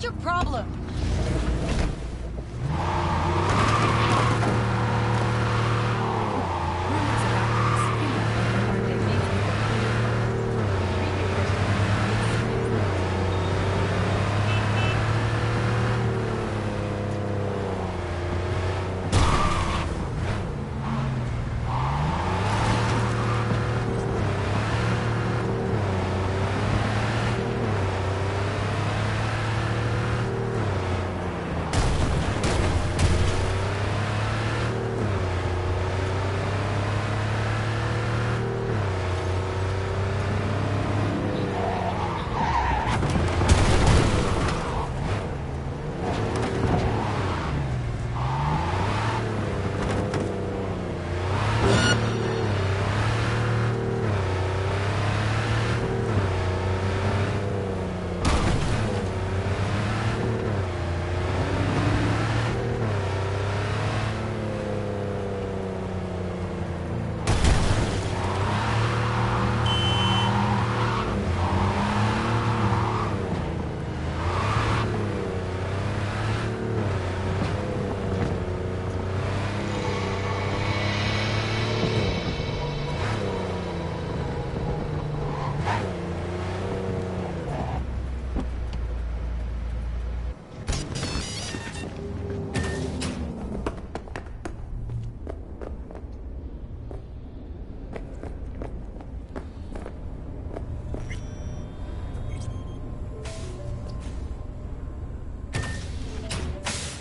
your problem?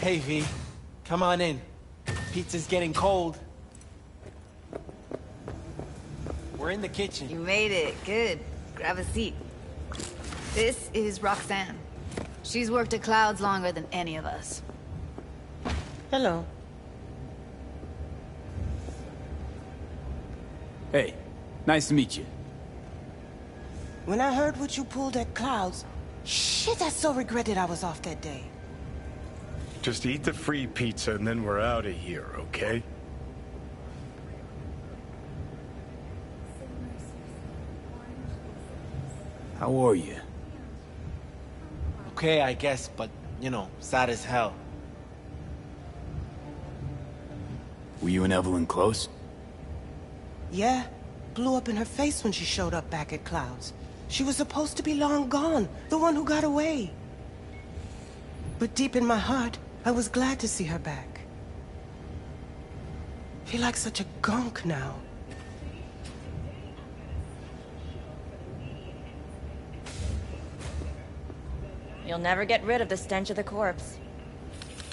Hey, V. Come on in. Pizza's getting cold. We're in the kitchen. You made it. Good. Grab a seat. This is Roxanne. She's worked at Clouds longer than any of us. Hello. Hey, nice to meet you. When I heard what you pulled at Clouds, shit, I so regretted I was off that day. Just eat the free pizza and then we're out of here, okay? How are you? Okay, I guess, but, you know, sad as hell. Were you and Evelyn close? Yeah, blew up in her face when she showed up back at Clouds. She was supposed to be long gone, the one who got away. But deep in my heart, I was glad to see her back. Feel like such a gunk now. You'll never get rid of the stench of the corpse.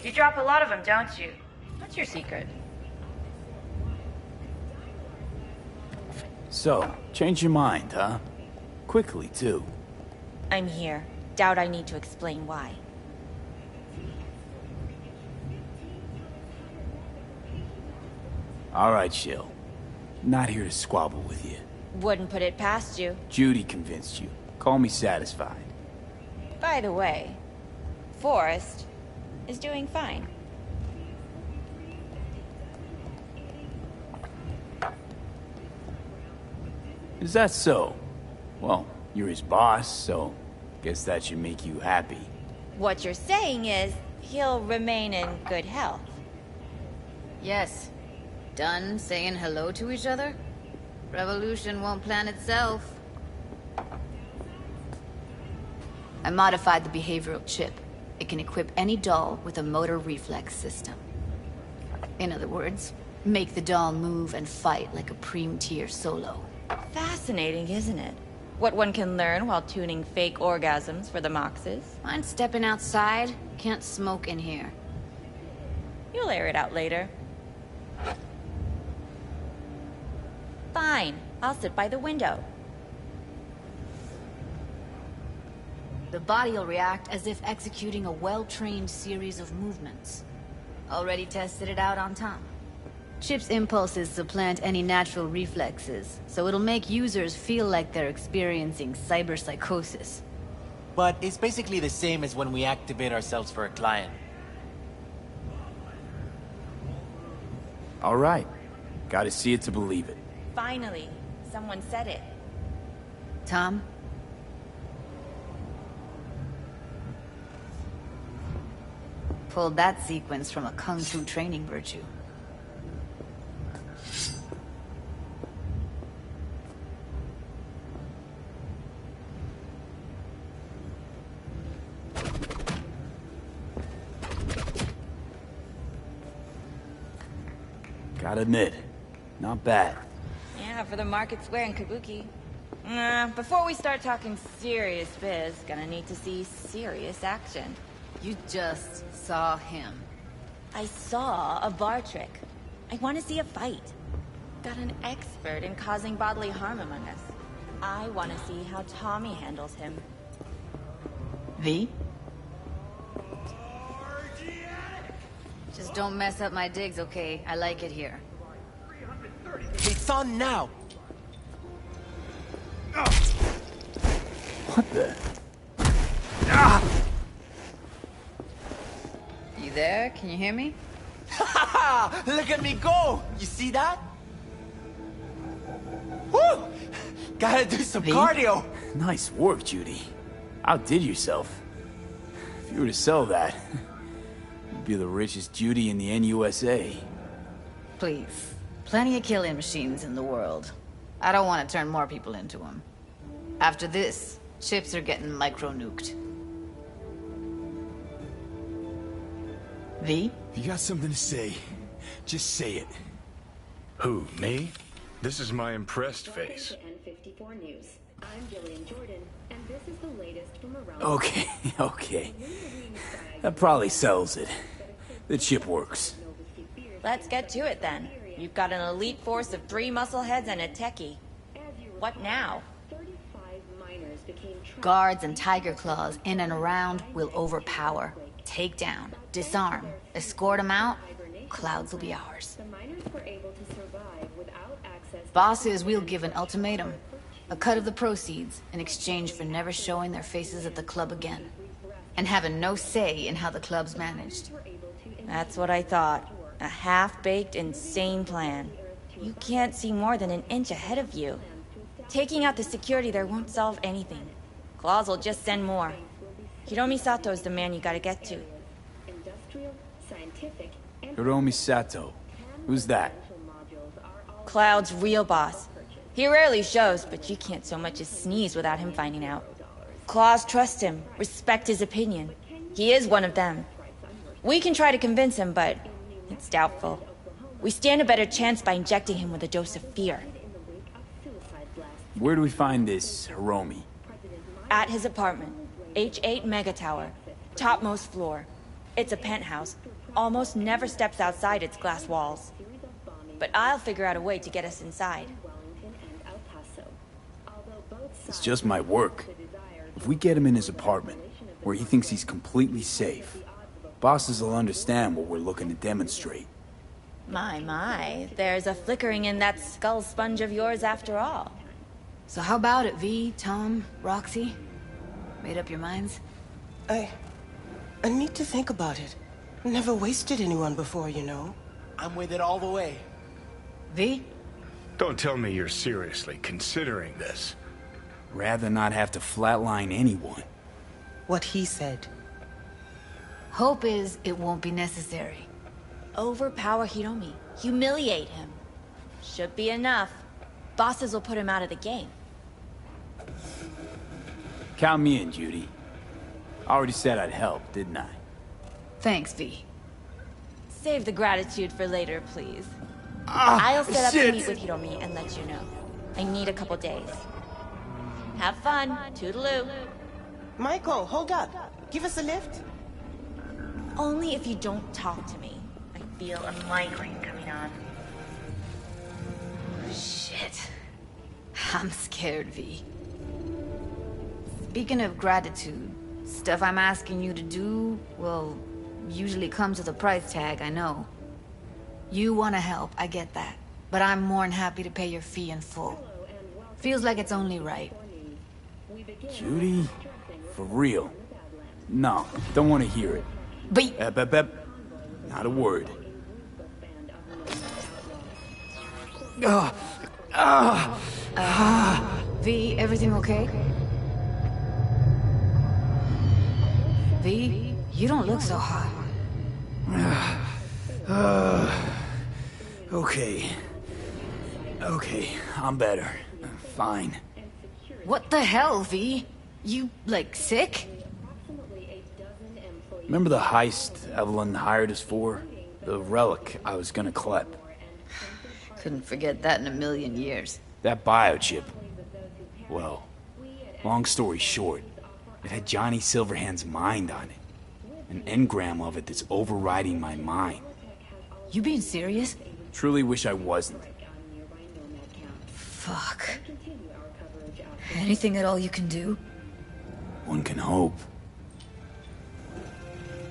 You drop a lot of them, don't you? What's your secret? So, change your mind, huh? Quickly, too. I'm here. Doubt I need to explain why. All right, Shill. Not here to squabble with you. Wouldn't put it past you. Judy convinced you. Call me satisfied. By the way, Forrest is doing fine. Is that so? Well, you're his boss, so guess that should make you happy. What you're saying is, he'll remain in good health. Yes. Done saying hello to each other? Revolution won't plan itself. I modified the behavioral chip. It can equip any doll with a motor reflex system. In other words, make the doll move and fight like a Prime-tier solo. Fascinating, isn't it? What one can learn while tuning fake orgasms for the Moxes. Mind stepping outside? Can't smoke in here. You'll air it out later. Fine, I'll sit by the window. The body will react as if executing a well-trained series of movements. Already tested it out on Tom. Chip's impulses supplant any natural reflexes, so it'll make users feel like they're experiencing cyberpsychosis. But it's basically the same as when we activate ourselves for a client. All right. Gotta see it to believe it. Finally, someone said it. Tom? Pulled that sequence from a kung fu training virtue. Gotta admit, not bad. Yeah, for the market square in Kabuki. Before we start talking serious biz, gonna need to see serious action. You just saw him. I saw a bar trick. I want to see a fight. Got an expert in causing bodily harm among us. I want to see how Tommy handles him. V? Just don't mess up my digs, okay? I like it here. It's on now! What the? You there? Can you hear me? Look at me go! You see that? Woo! Gotta do some cardio! Nice work, Judy. Outdid yourself. If you were to sell that, you'd be the richest Judy in the NUSA. Please. Plenty of killing machines in the world. I don't want to turn more people into them. After this, chips are getting micro-nuked. V? If you got something to say, just say it. Who, me? This is my impressed face. N54 News. I'm Jillian Jordan, and this is the latest from around. Okay, okay. That probably sells it. The chip works. Let's get to it then. You've got an elite force of 3 muscleheads and a techie. What now? 35 miners became trapped. Guards and tiger claws in and around will overpower. Take down, disarm, escort them out. Clouds will be ours. The miners were able to survive without access. Bosses will give an ultimatum. A cut of the proceeds in exchange for never showing their faces at the club again. And having no say in how the club's managed. That's what I thought. A half-baked, insane plan. You can't see more than an inch ahead of you. Taking out the security there won't solve anything. Claws will just send more. Hiromi Sato's the man you gotta get to. Industrial, scientific, and Hiromi Sato. Who's that? Cloud's real boss. He rarely shows, but you can't so much as sneeze without him finding out. Claws trust him, respect his opinion. He is one of them. We can try to convince him, but it's doubtful. We stand a better chance by injecting him with a dose of fear. Where do we find this Hiromi? At his apartment, H8 Mega Tower, topmost floor. It's a penthouse. Almost never steps outside its glass walls. But I'll figure out a way to get us inside. It's just my work. If we get him in his apartment, where he thinks he's completely safe, bosses will understand what we're looking to demonstrate. My, there's a flickering in that skull sponge of yours after all. So how about it, V, Tom, Roxy? Made up your minds? I need to think about it. Never wasted anyone before, you know. I'm with it all the way. V? Don't tell me you're seriously considering this. Rather not have to flatline anyone. What he said. Hope is it won't be necessary. Overpower Hiromi. Humiliate him. Should be enough. Bosses will put him out of the game. Count me in, Judy. I already said I'd help, didn't I? Thanks, V. Save the gratitude for later, please. I'll set up to meet with Hiromi and let you know. I need a couple days. Have fun. Toodaloo. Michael, hold up. Give us a lift. Only if you don't talk to me. I feel a migraine coming on. Shit. I'm scared, V. Speaking of gratitude, stuff I'm asking you to do, well, usually comes with a price tag, I know. You want to help, I get that. But I'm more than happy to pay your fee in full. Feels like it's only right. Judy? For real? No, don't want to hear it. But... Not a word. V, everything okay? V, you don't look so hot. Okay. Okay, I'm better. Fine. What the hell, V? You, like, sick? Remember the heist Evelyn hired us for? The relic I was gonna collect. Couldn't forget that in a million years. That biochip. Well, long story short, it had Johnny Silverhand's mind on it. An engram of it that's overriding my mind. You being serious? Truly wish I wasn't. Fuck. Anything at all you can do? One can hope.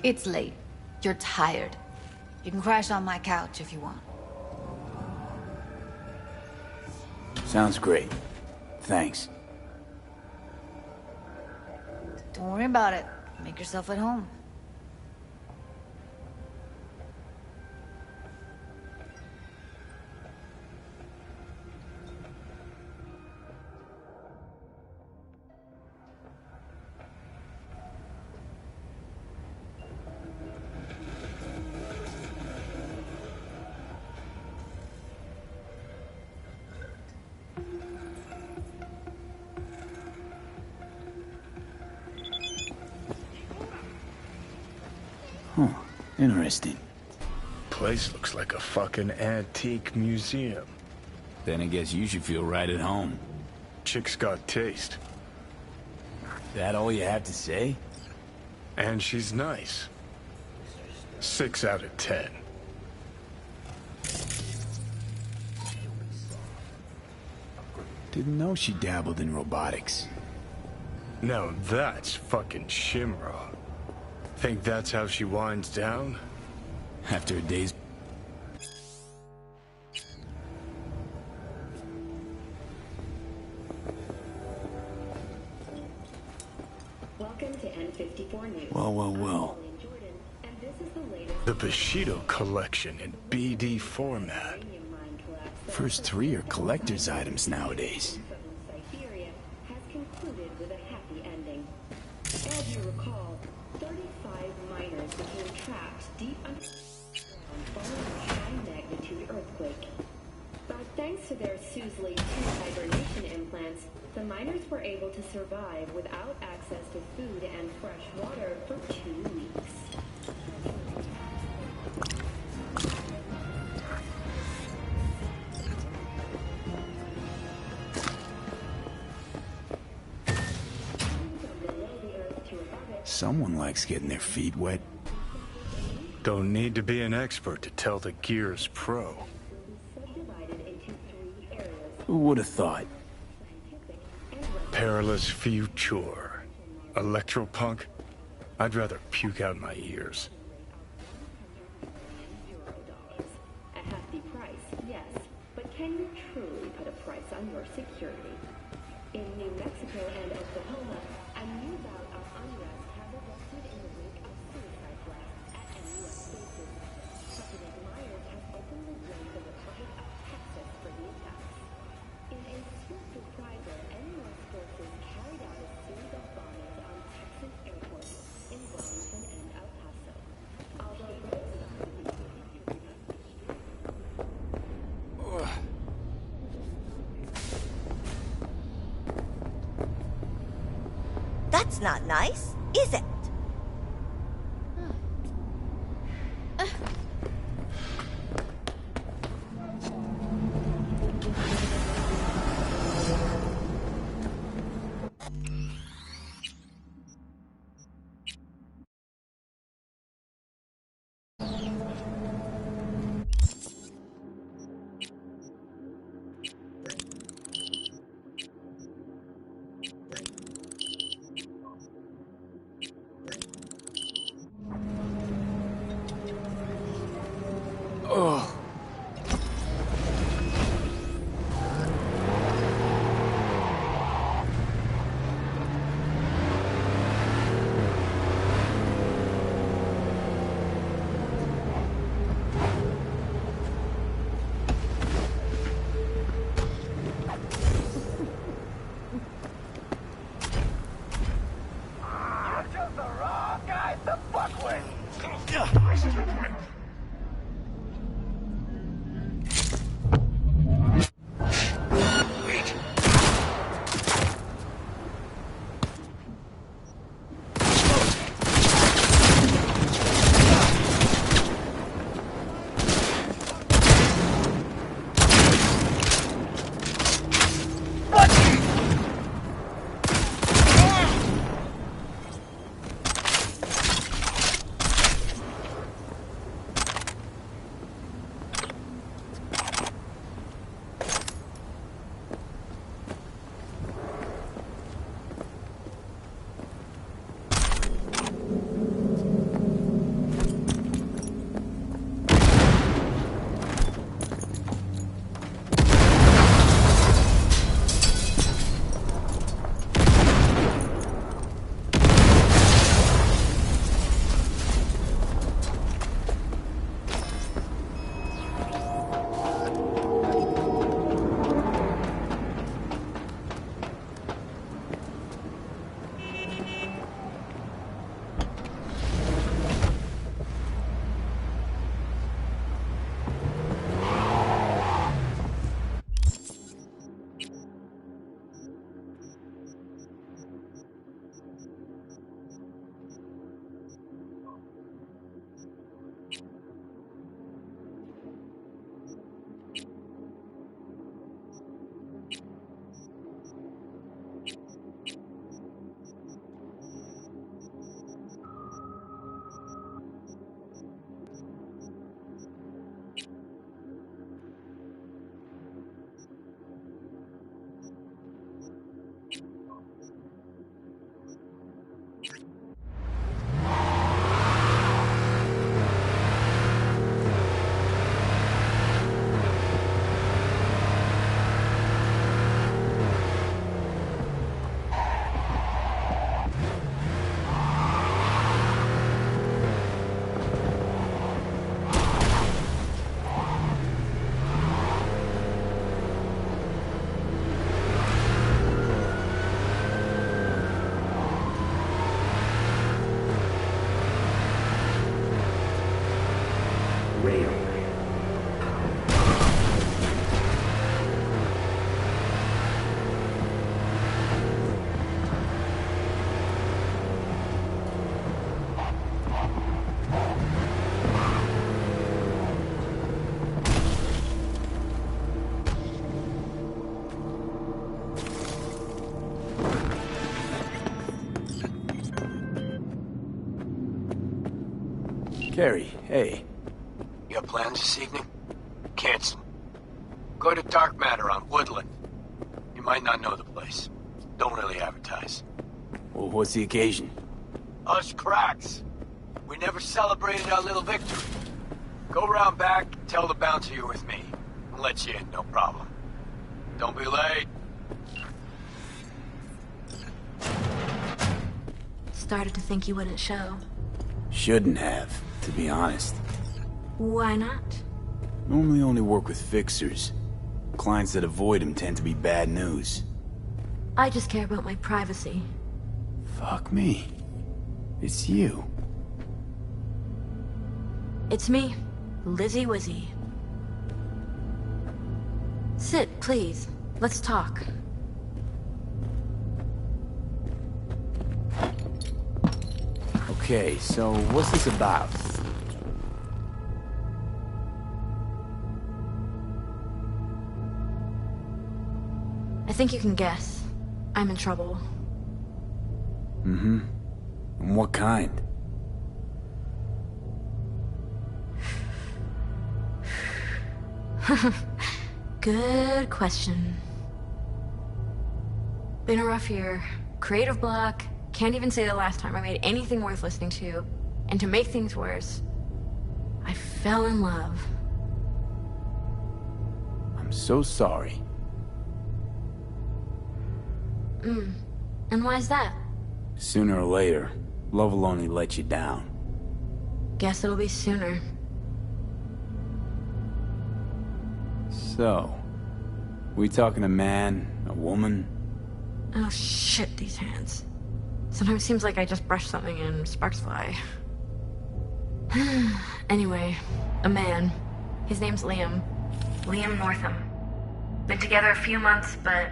It's late. You're tired. You can crash on my couch if you want. Sounds great. Thanks. Don't worry about it. Make yourself at home. Huh. Interesting. Place looks like a fucking antique museum. Then I guess you should feel right at home. Chick's got taste. That all you have to say? And she's nice. 6 out of 10. Didn't know she dabbled in robotics. Now that's fucking Shimra. Think that's how she winds down? After a day's... Welcome to N54 News. Well. And this is the latest The Bushido collection in BD format. First 3 are collector's items nowadays. Siberia has concluded with a happy ending. As you recall, 35 miners became trapped deep underground following a high-magnitude earthquake. But thanks to their Suzley 2 hibernation implants, the miners were able to survive without access to food and fresh water for 2 weeks. Someone likes getting their feet wet. Don't need to be an expert to tell the Gears Pro. Subdivided into 3 areas. Who would have thought? Perilous future. Electropunk? I'd rather puke out my ears. A hefty price, yes, but can you truly put a price on your security? In New Mexico and Oklahoma, a new bout of unrest has erupted in the wake of suicide blasts at U.S. bases. President Myers has openly blamed the Republic of Texas for the attacks. In a swift reprisal, U.S. forces carried out a series of bombings on Texas airports in Washington and El Paso. Although both sides That's not nice, is it? Carrie, hey. You have plans this evening? Cancel. Go to Dark Matter on Woodland. You might not know the place. Don't really advertise. Well, what's the occasion? Us cracks. We never celebrated our little victory. Go round back, tell the bouncer you're with me. I'll let you in, no problem. Don't be late. Started to think you wouldn't show. Shouldn't have, to be honest. Why not? Normally only work with fixers. Clients that avoid him tend to be bad news. I just care about my privacy. Fuck me. It's you. It's me, Lizzie Wizzy. Sit, please. Let's talk. Okay, so what's this about? I think you can guess. I'm in trouble. Mm-hmm. And what kind? Good question. Been a rough year. Creative block. Can't even say the last time I made anything worth listening to. And to make things worse, I fell in love. I'm so sorry. And why's that? Sooner or later, love will only let you down. Guess it'll be sooner. So, we talking a man, a woman? Oh shit, these hands. Sometimes it seems like I just brushed something and sparks fly. Anyway, a man. His name's Liam. Liam Northam. Been together a few months, but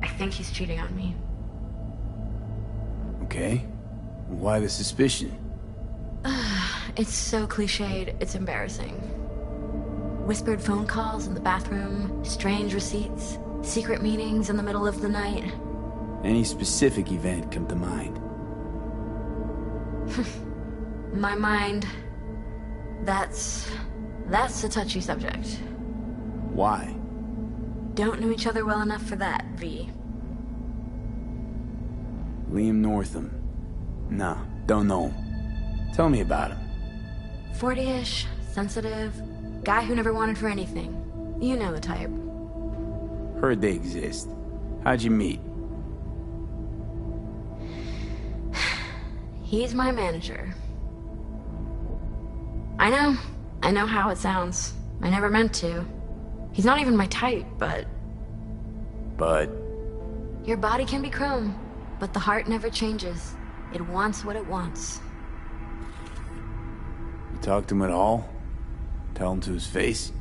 I think he's cheating on me. Okay. Why the suspicion? It's so cliched, it's embarrassing. Whispered phone calls in the bathroom, strange receipts, secret meetings in the middle of the night. Any specific event come to mind? My mind... That's a touchy subject. Why? Don't know each other well enough for that, V. Liam Northam. Nah, don't know him. Tell me about him. 40-ish, sensitive, guy who never wanted for anything. You know the type. Heard they exist. How'd you meet? He's my manager. I know how it sounds. I never meant to. He's not even my type, but... But? Your body can be chrome, but the heart never changes. It wants what it wants. You talk to him at all? Tell him to his face?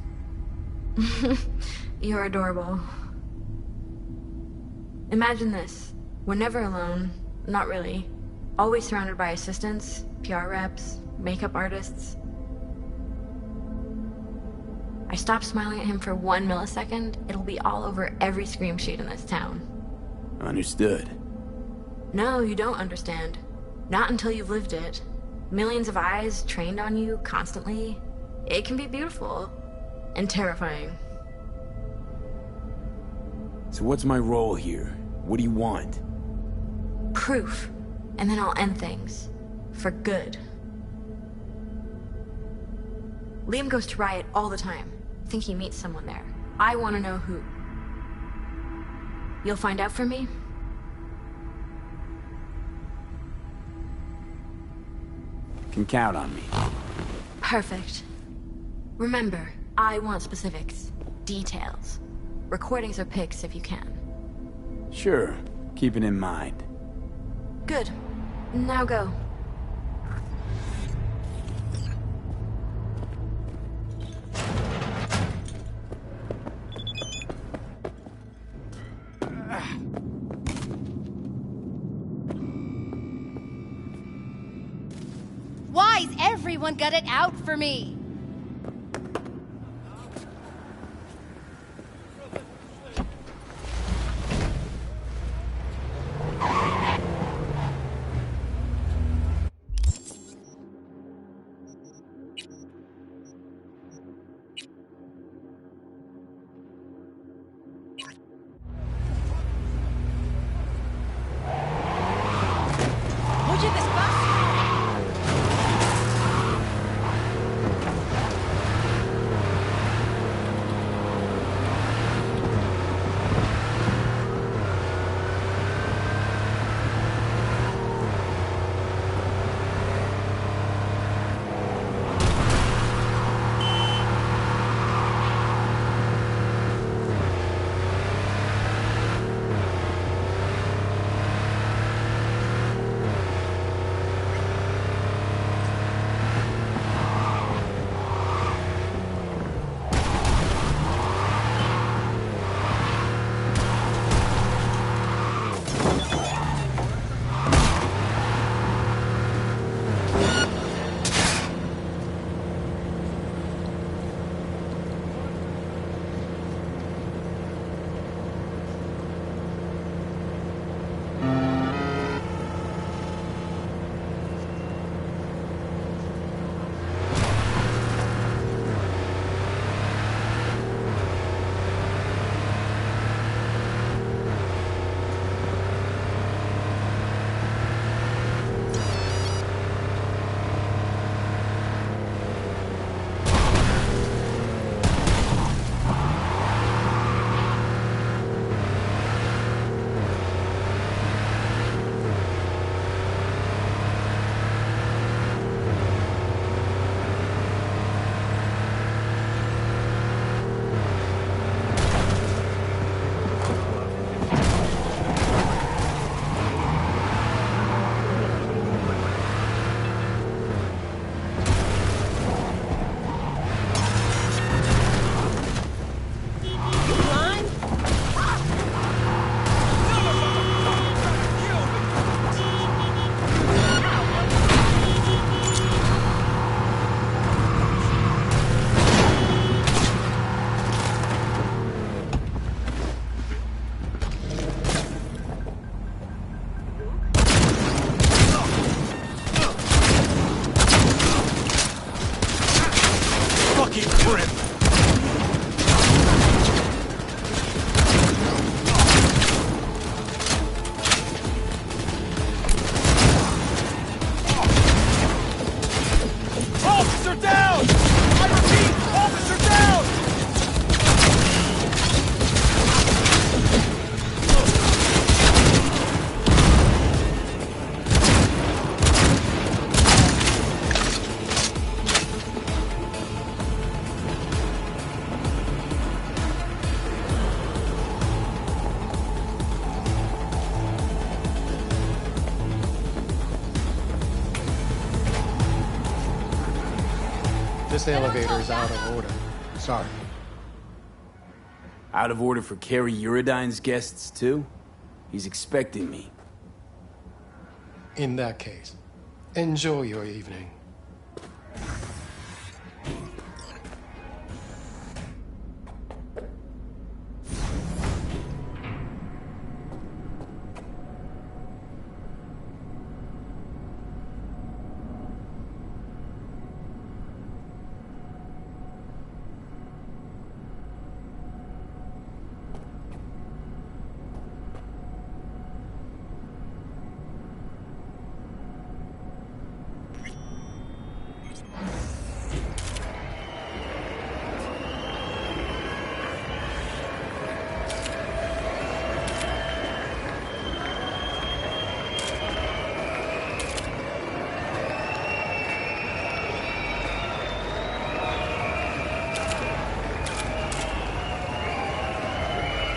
You're adorable. Imagine this. We're never alone. Not really. Always surrounded by assistants, PR reps, makeup artists. I stop smiling at him for 1 millisecond, it'll be all over every scream sheet in this town. Understood. No, you don't understand. Not until you've lived it. Millions of eyes trained on you constantly. It can be beautiful. And terrifying. So what's my role here? What do you want? Proof. And then I'll end things. For good. Liam goes to Riot all the time. Think he meets someone there. I want to know who. You'll find out for me? Can count on me. Perfect. Remember, I want specifics. Details. Recordings or pics if you can. Sure. Keep it in mind. Good. Now go. Why's everyone got it out for me? for him! Officer down! I repeat, officer down! This elevator is out of order. Sorry. Out of order for Carrie Eurodyne's guests, too? He's expecting me. In that case, enjoy your evening.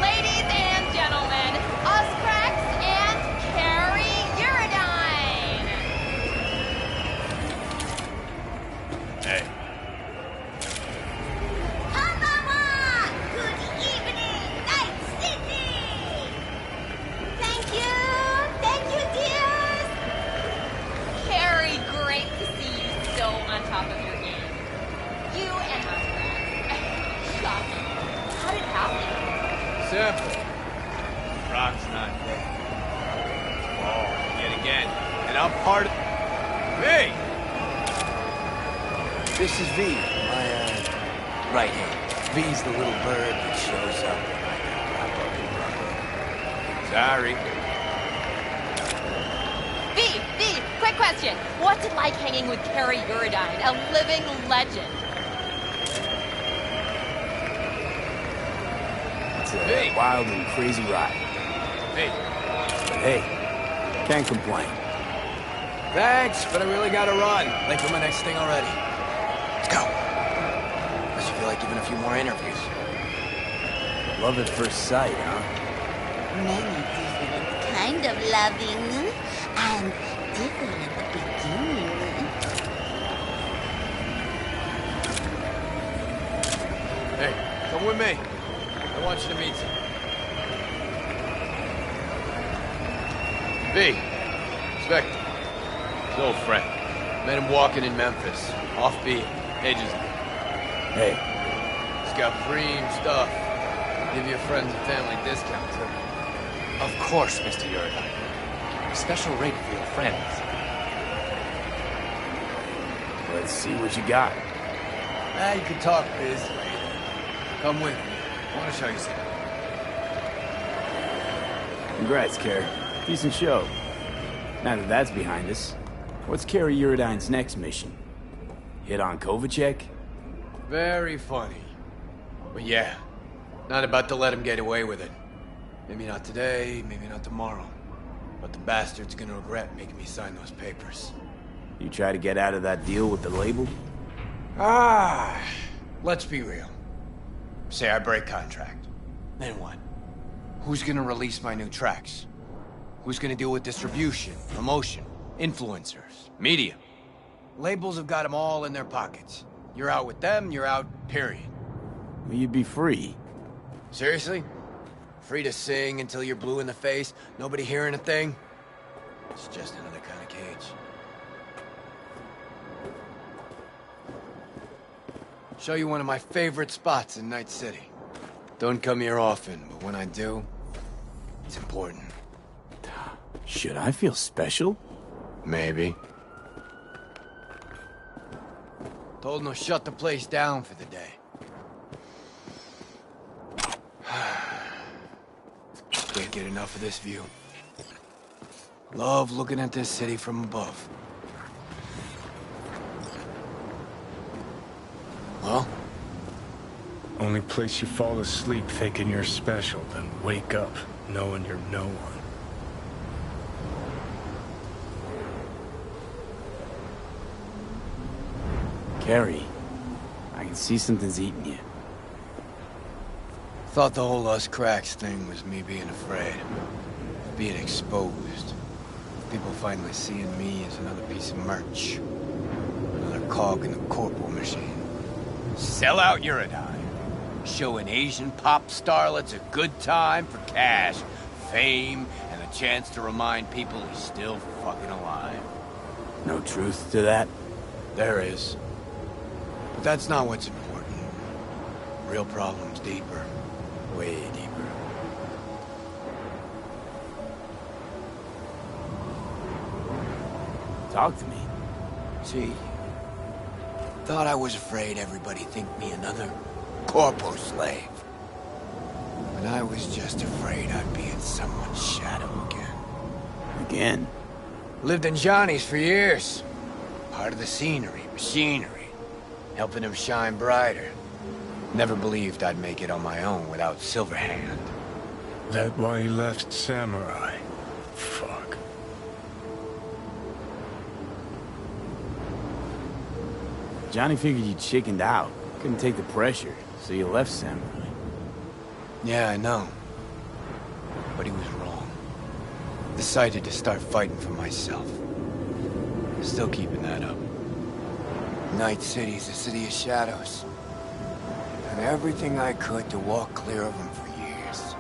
Ladies and gentlemen, Osprex and Carrie Eurodyne. Hey. Konbanwa! Good evening, Night City! Thank you, dears! Carrie, great to see you so on top of your game. You and Osprex. Shocking. How did it happen? Simple. Brock's not dead. Oh, yet again. And I'm part of... Hey! This is V, my, right hand. V's the little bird that shows up when I got Sorry. V, quick question. What's it like hanging with Carrie Eurodyne, a living legend? It's a Hey. wild and crazy ride. Hey. But hey, can't complain. Thanks, but I really gotta run. Late for my next thing already. Let's go. Unless you feel like giving a few more interviews. Love at first sight, huh? Many different kind of loving and different beginning. Hey, come with me. I want you to meet some. V. Spectre. His old friend. Met him walking in Memphis. Offbeat. Ages ago. Hey, He's got preem stuff. Give your friends and family discount, too. Of course, Mr. Eurodyne. Special rate for your friends. let's see what you got. You can talk biz later. Come with me. I want to show you something. Congrats, Carrie. Decent show. Now that that's behind us, what's Carrie Eurodyne's next mission? Hit on Kovacek? Very funny. But yeah, not about to let him get away with it. Maybe not today, maybe not tomorrow. But the bastard's gonna regret making me sign those papers. You try to get out of that deal with the label? Let's be real. Say I break contract. Then what? Who's gonna release my new tracks? Who's gonna deal with distribution, promotion, influencers, media? Labels have got them all in their pockets. You're out with them, you're out, period. Well, you'd be free. Seriously? Free to sing until you're blue in the face, nobody hearing a thing? It's just another kind of cage. Show you one of my favorite spots in Night City. Don't come here often, but when I do, it's important. Should I feel special? Maybe. Told him to shut the place down for the day. get enough of this view. Love looking at this city from above. Well? Only place you fall asleep thinking you're special, then wake up knowing you're no one. Carrie, I can see something's eating you. Thought the whole us cracks thing was me being afraid. Being exposed. People finally seeing me as another piece of merch. Another cog in the Corpo machine. Sell out Uridine. Showing Asian pop starlets a good time for cash, fame, and a chance to remind people he's still fucking alive. No truth to that? There is. But that's not what's important. Real problem's deeper. Way deeper. Talk to me. See, thought I was afraid everybody'd think me another Corpo slave. But I was just afraid I'd be in someone's shadow again. Again? Lived in Johnny's for years. Part of the scenery, machinery. Helping him shine brighter. Never believed I'd make it on my own without Silverhand. That why you left Samurai? Fuck. Johnny figured you chickened out. Couldn't take the pressure, so you left Samurai. Yeah, I know. But he was wrong. Decided to start fighting for myself. Still keeping that up. Night City's a city of shadows. And everything I could to walk clear of them for years.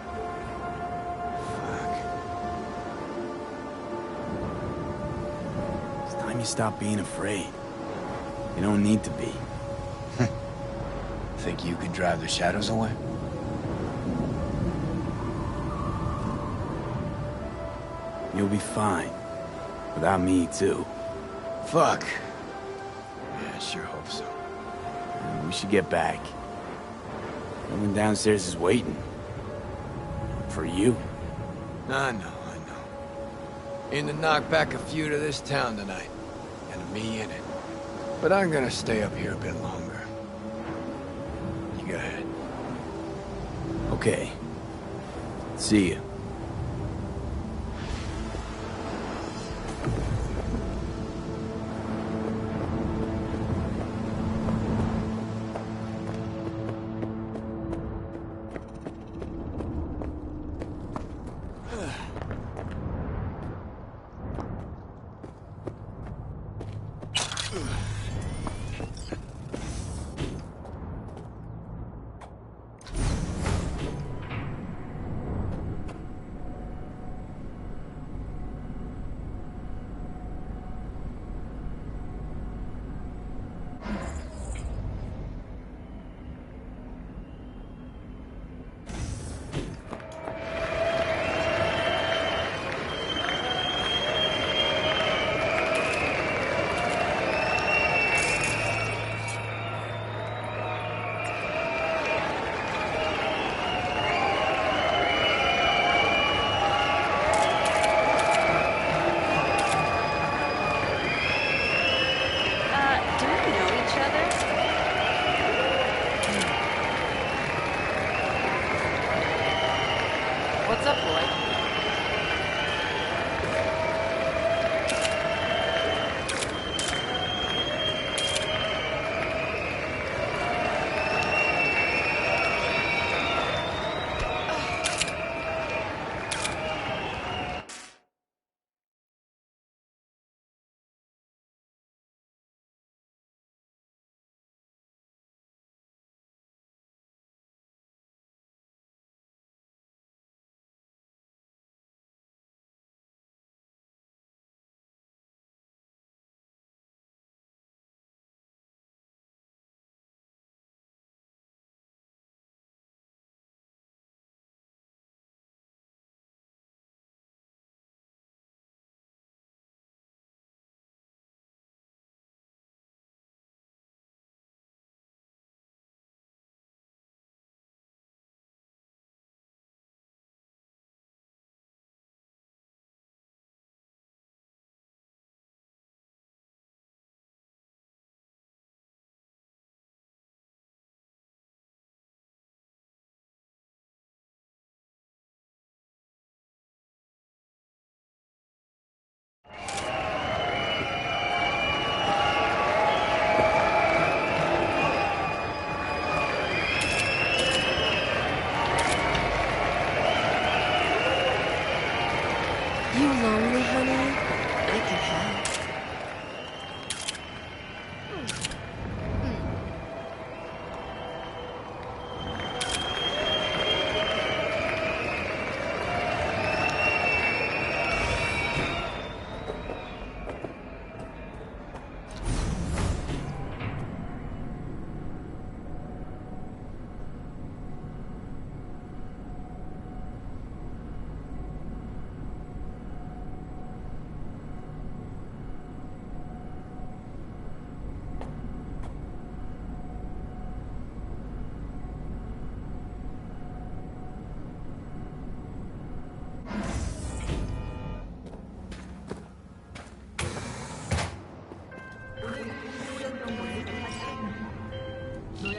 Fuck. It's time you stop being afraid. You don't need to be. Think you can drive the shadows away? You'll be fine. Without me, too. Fuck. Yeah, I sure hope so. We should get back. Someone downstairs is waiting. For you. I know. In to knock back a few to this town tonight. And me in it. But I'm gonna stay up here a bit longer. You go ahead. Okay. See you.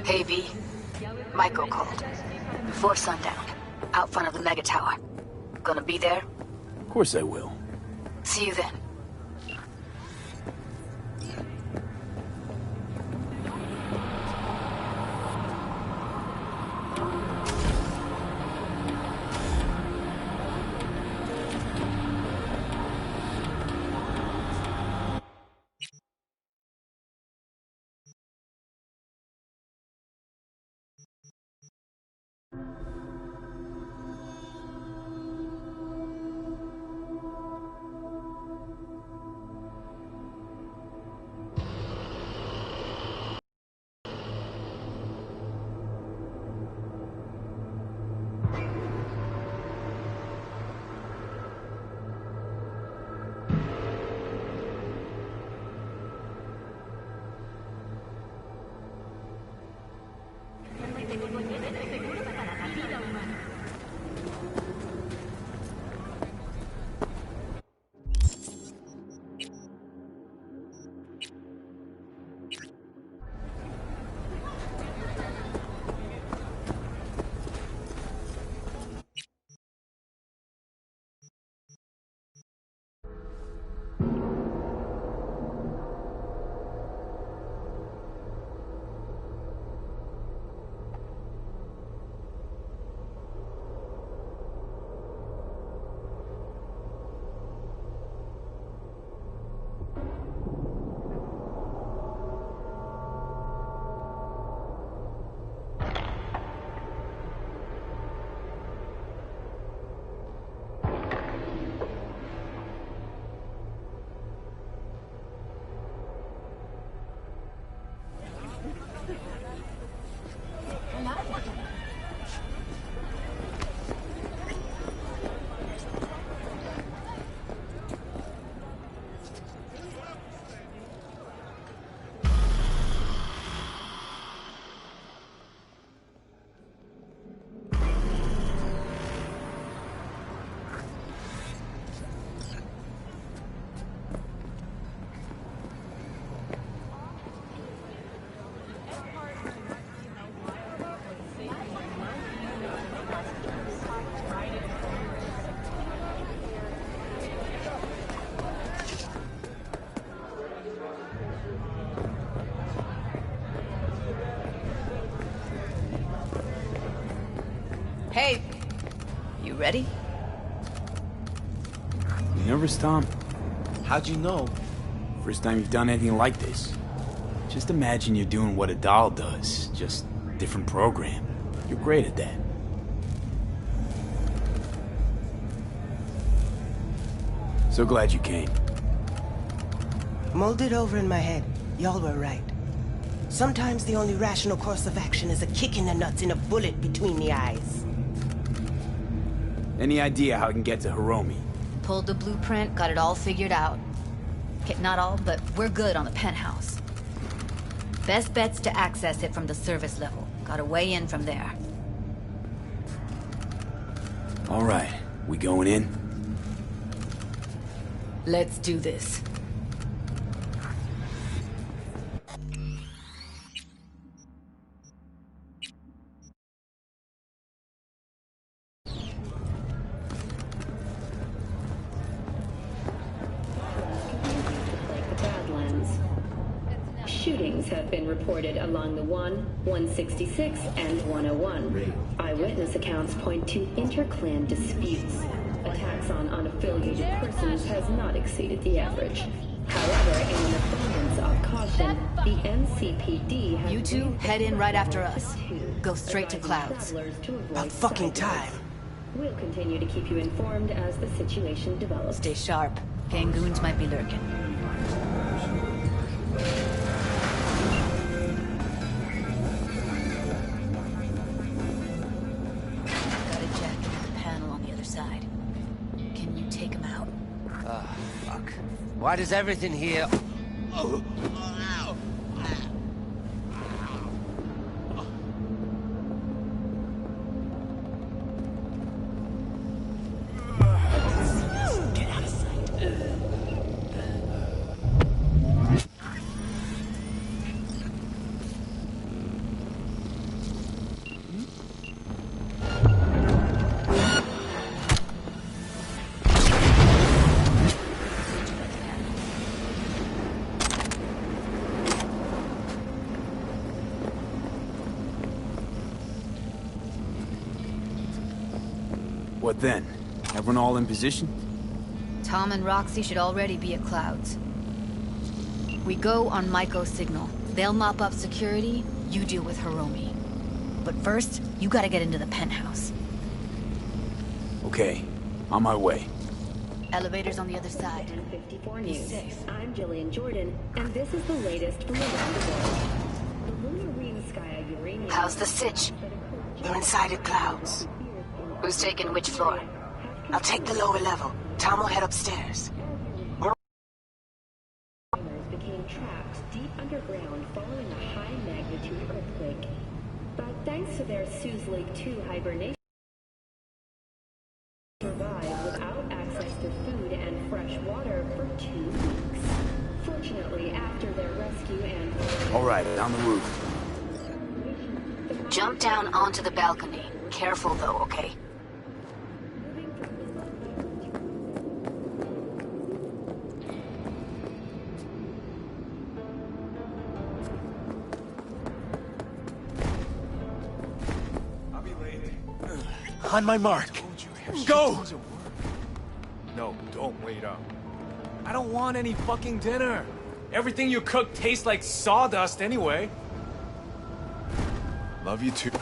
Hey, V. Michael called. Before sundown. Out front of the Mega Tower. Gonna be there? Of course I will. See you then. Hey, you ready? You nervous, Tom? How'd you know? First time you've done anything like this. Just imagine you're doing what a doll does, just different program. You're great at that. So glad you came. Mulled it over in my head. Y'all were right. Sometimes the only rational course of action is a kick in the nuts and a bullet between the eyes. Any idea how I can get to Hiromi? Pulled the blueprint, got it all figured out. Okay, not all, but we're good on the penthouse. Best bet's to access it from the service level. Got a way in from there. All right, we going in? Let's do this. Shootings have been reported along the 166, and 101. Eyewitness accounts point to inter-clan disputes. Attacks on unaffiliated persons has not exceeded the average. However, in an abundance of caution, the NCPD has... You two head in right after us. Go straight to Clouds. About fucking time. We'll continue to keep you informed as the situation develops. Stay sharp. Gangoons might be lurking. Why does everything here... What then? Everyone all in position? Tom and Roxy should already be at Clouds. We go on Maiko's signal. They'll mop up security, you deal with Hiromi. But first, you gotta get into the penthouse. Okay, on my way. Elevator's on the other side. 54 Be News. safe. I'm Jillian Jordan, and this is the latest from around the world. The lunar ring sky uranium... How's the sitch? We're inside at Clouds. Who's taking which floor? I'll take the lower level. Tom will head upstairs. Became trapped deep underground following a high-magnitude earthquake. But thanks to their Suze Lake 2 hibernation, survived without access to food and fresh water for 2 weeks. Fortunately, after their rescue and... Alright, down the roof. Jump down onto the balcony. Careful though, okay? On my mark. Go! No, don't wait up. I don't want any fucking dinner. Everything you cook tastes like sawdust anyway. Love you too.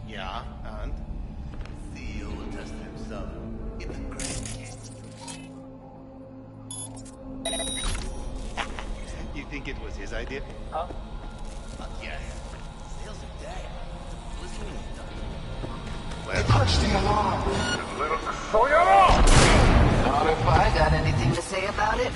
Yeah, and? CEO will test himself in the great. You think it was his idea? Huh? Yes. Sales are dead. Listening is done. Well, Punched the alarm. not if I got anything To say about it?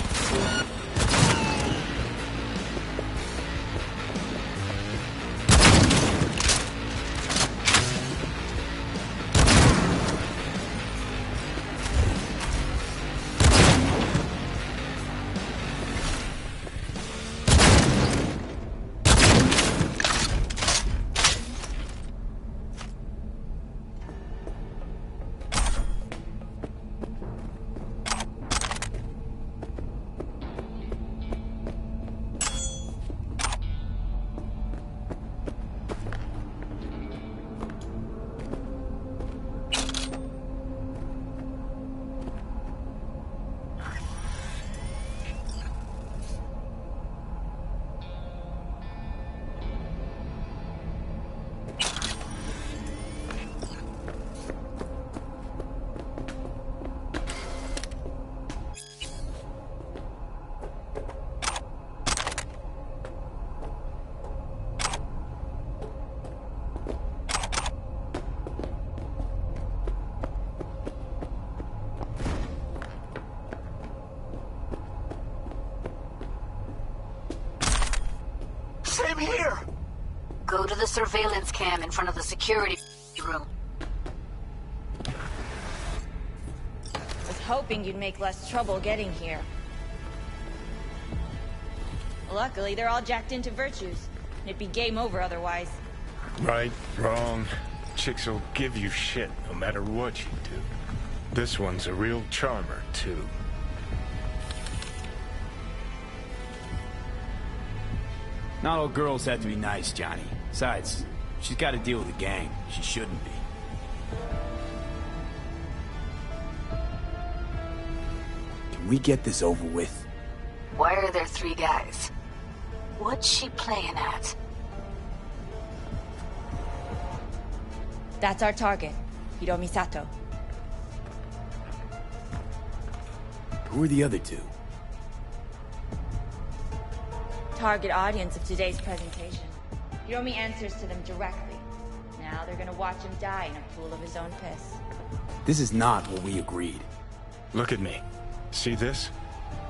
Same here! Go to the surveillance cam in front of the security room. Was hoping you'd make less trouble getting here. Luckily, they're all jacked into virtues. It'd be game over otherwise. Right, wrong. Chicks will give you shit no matter what you do. This one's a real charmer, too. Not all girls have to be nice, Johnny. Besides, she's got to deal with a gang. She shouldn't be. Can we get this over with? Why are there 3 guys? What's she playing at? That's our target, Hiromi Sato. Who are the other 2? Target audience of today's presentation. Hiromi answers to them directly. Now they're gonna watch him die in a pool of his own piss. This is not what we agreed. Look at me. See this?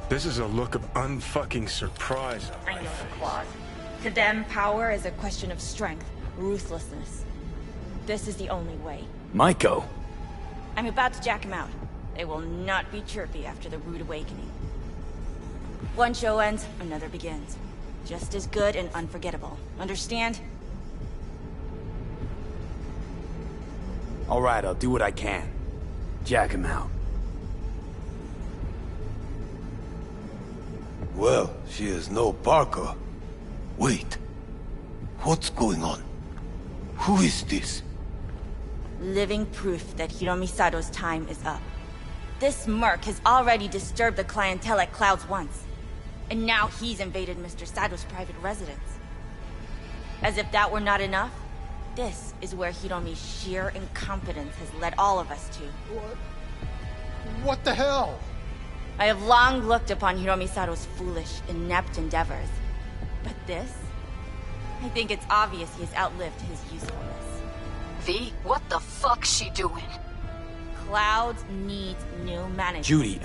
This is a look of unfucking surprise on I my know face. the clause. To them, power is a question of strength, ruthlessness. This is the only way. Maiko. I'm about to jack him out. They will not be chirpy after the rude awakening. One show ends, another begins. Just as good and unforgettable. Understand? Alright, I'll do what I can. Jack him out. Well, she is no Parker. Wait. What's going on? Who is this? Living proof that Hiromi Sato's time is up. This merc has already disturbed the clientele at Clouds once. And now he's invaded Mr. Sato's private residence. As if that were not enough, this is where Hiromi's sheer incompetence has led all of us to. What the hell? I have long looked upon Hiromi Sato's foolish, inept endeavors. But this? I think it's obvious he has outlived his usefulness. V, what the fuck's she doing? Clouds needs new management. Judy,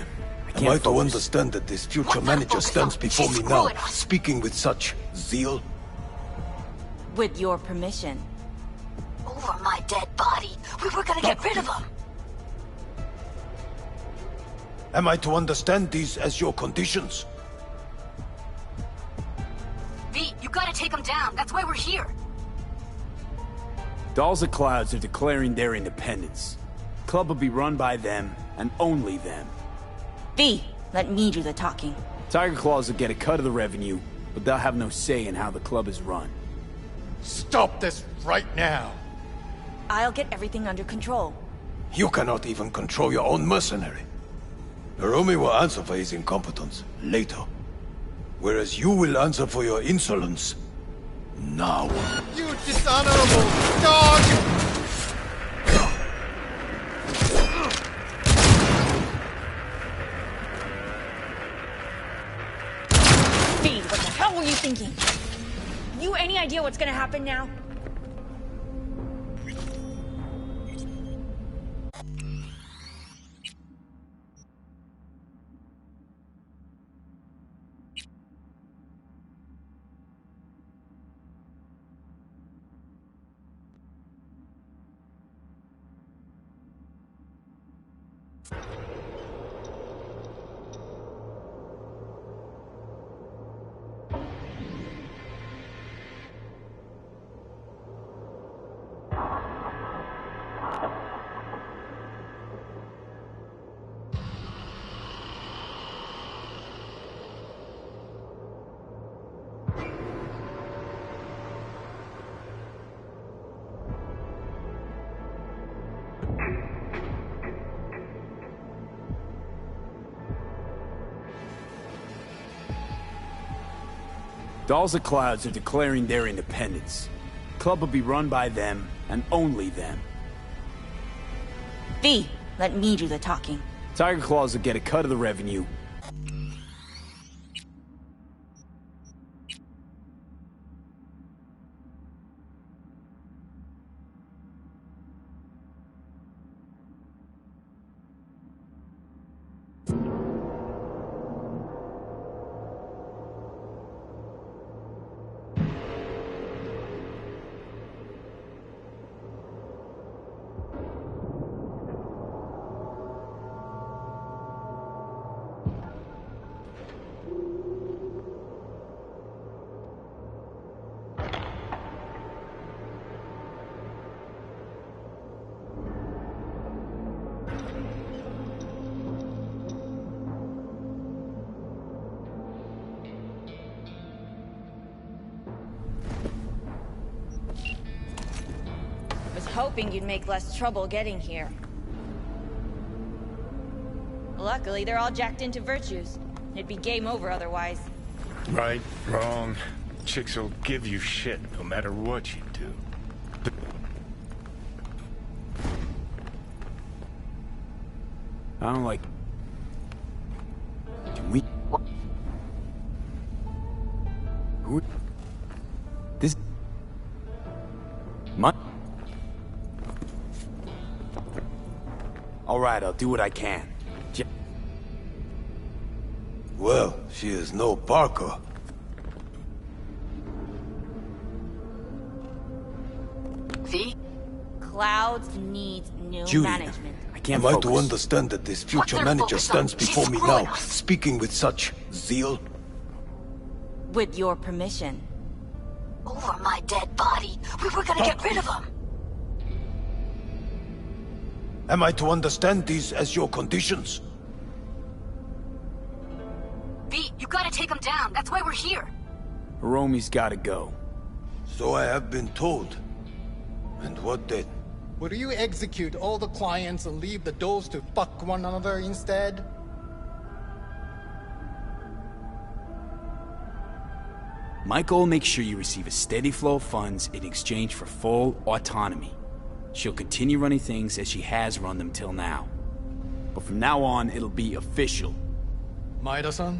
I can't Am I to focus. understand that this future manager stands before me now, speaking with such zeal? With your permission. Over my dead body. We were gonna get rid of him. Am I to understand these as your conditions? V, you gotta take him down. That's why we're here. Dolls of Clouds are declaring their independence. Club will be run by them, and only them. V, let me do the talking. Tiger Claws will get a cut of the revenue, but they'll have no say in how the club is run. Stop this right now! I'll get everything under control. You cannot even control your own mercenary. Hiromi will answer for his incompetence later, whereas you will answer for your insolence now. You dishonorable dog! V, what the hell were you thinking? Have you any idea what's gonna happen now? Dolls of Clouds are declaring their independence. Club will be run by them, and only them. V, let me do the talking. Tiger Claws will get a cut of the revenue. Hoping you'd make less trouble getting here. Luckily, they're all jacked into virtues. It'd be game over otherwise. Right, wrong. Chicks will give you shit no matter what you do. I don't like... Can we... Who... This... My... Alright, I'll do what I can. Well, she is no Parker. V? Clouds needs new Judy, management. I can't Am I focus. to understand that this future manager stands before me now, speaking with such zeal? With your permission. Over my dead body. We were gonna get rid of him. Am I to understand these as your conditions? V, you gotta take him down. That's why we're here. Hiromi's gotta go. So I have been told. And what then? Would you execute all the clients and leave the doors to fuck one another instead? Michael will make sure you receive a steady flow of funds in exchange for full autonomy. She'll continue running things as she has run them till now. But from now on, it'll be official. Maeda-san?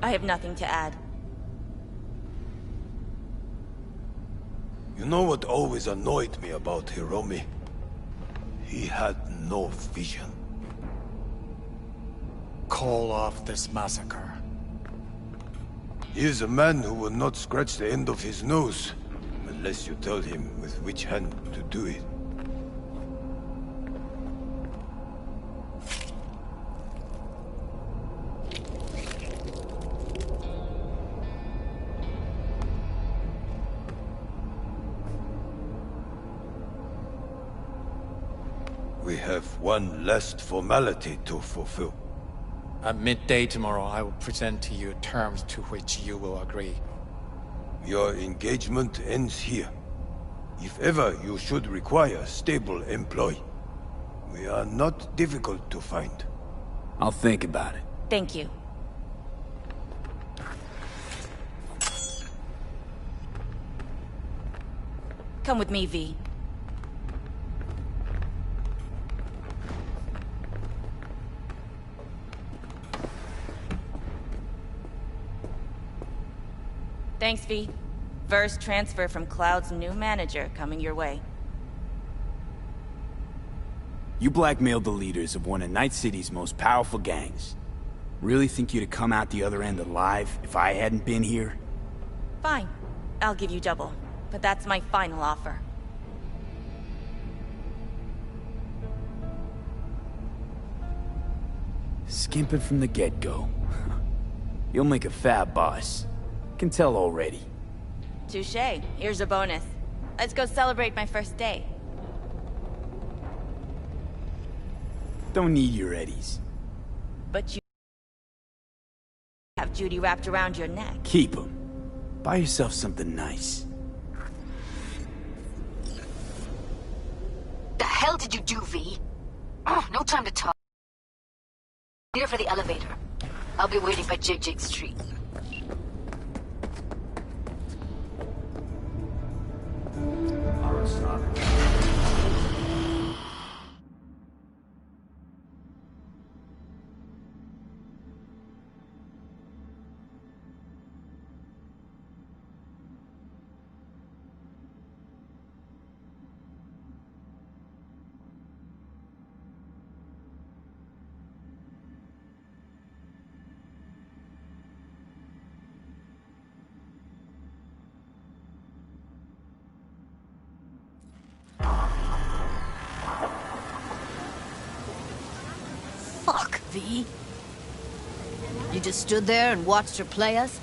I have nothing to add. You know what always annoyed me about Hiromi? He had no vision. Call off this massacre. He is a man who will not scratch the end of his nose, unless you tell him with which hand to do it. We have one last formality to fulfill. At midday tomorrow, I will present to you terms to which you will agree. Your engagement ends here. If ever you should require stable employ, we are not difficult to find. I'll think about it. Thank you. Come with me, V. Thanks, V. First transfer from Cloud's new manager coming your way. You blackmailed the leaders of one of Night City's most powerful gangs. Really think you'd have come out the other end alive if I hadn't been here? Fine. I'll give you double. But that's my final offer. Skimping from the get-go. You'll make a fab boss. Can tell already. Touché. Here's a bonus. Let's go celebrate my first day. Don't need your eddies. But you have Judy wrapped around your neck. Keep them. Buy yourself something nice. The hell did you do, V? Oh, no time to talk. Here for the elevator. I'll be waiting by Jig Street. Fuck, V. You just stood there and watched her play us?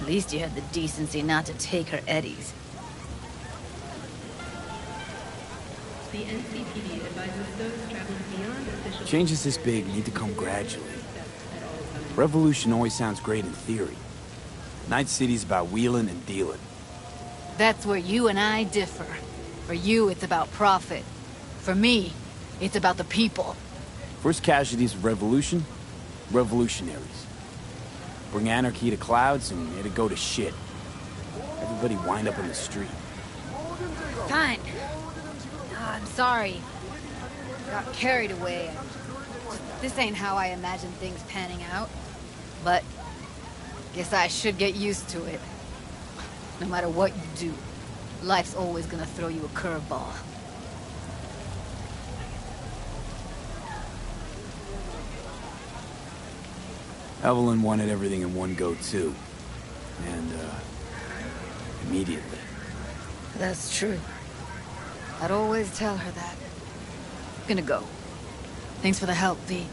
At least you had the decency not to take her eddies. The NCPD advises those traveling beyond official... Changes this big need to come gradually. Revolution always sounds great in theory. Night City's about wheeling and dealing. That's where you and I differ. For you, it's about profit. For me, it's about the people. First casualties of revolution? Revolutionaries. Bring anarchy to Clouds and it'd go to shit. Everybody wind up in the street. Fine. I'm sorry. Got carried away. This ain't how I imagined things panning out. But guess I should get used to it. No matter what you do, life's always gonna throw you a curveball. Evelyn wanted everything in one go, too. And, immediately. That's true. I'd always tell her that. Gonna go. Thanks for the help, V.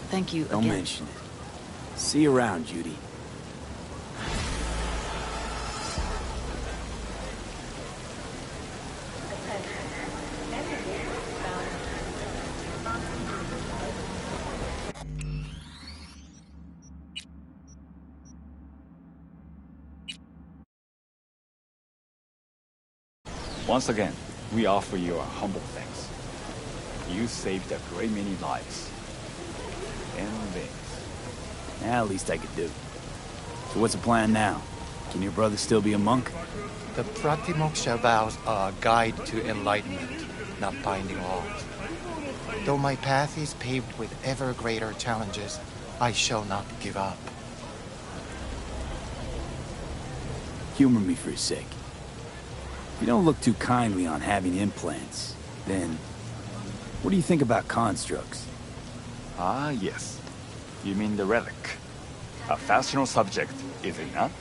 Thank you again. Don't mention it. See you around, Judy. Once again, we offer you our humble thanks. You saved a great many lives. And things. At least I could do. So what's the plan now? Can your brother still be a monk? The Pratimoksha vows are a guide to enlightenment, not binding laws. Though my path is paved with ever greater challenges, I shall not give up. Humor me for a sec. If you don't look too kindly on having implants, then what do you think about constructs? Ah, yes. You mean the relic. A fascinal subject, is it not?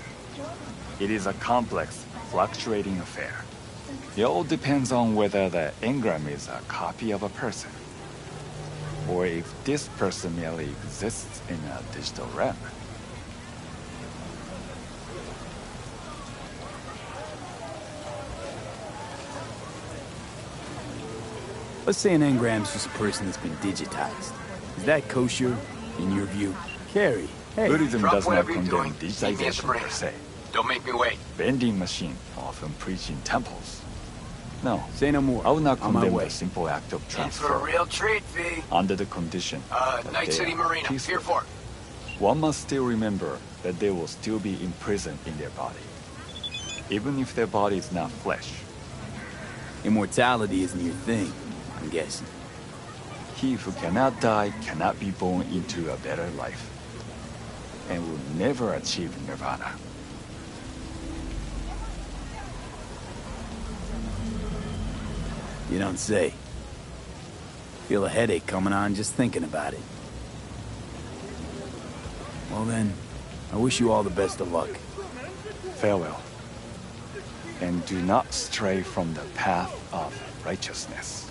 It is a complex, fluctuating affair. It all depends on whether the engram is a copy of a person, or if this person merely exists in a digital realm. Let's say an engram's just a person that's been digitized. Is that kosher, in your view? Carrie, hey. Buddhism Drop does not whatever you're condemn doing. Sneak me a digitization spring. per se. Don't make me wait. Vending machine often preach in temples. No, say no more. I would not On my condemn way. the simple act of In transfer. for a real treat, V. Under the condition that Night they City are Marina, peaceful. Pier 4. One must still remember that they will still be imprisoned in their body, even if their body is not flesh. Immortality isn't your thing, I'm guessing. He who cannot die cannot be born into a better life, and will never achieve nirvana. You don't say. Feel a headache coming on just thinking about it. Well then, I wish you all the best of luck. Farewell. And do not stray from the path of righteousness.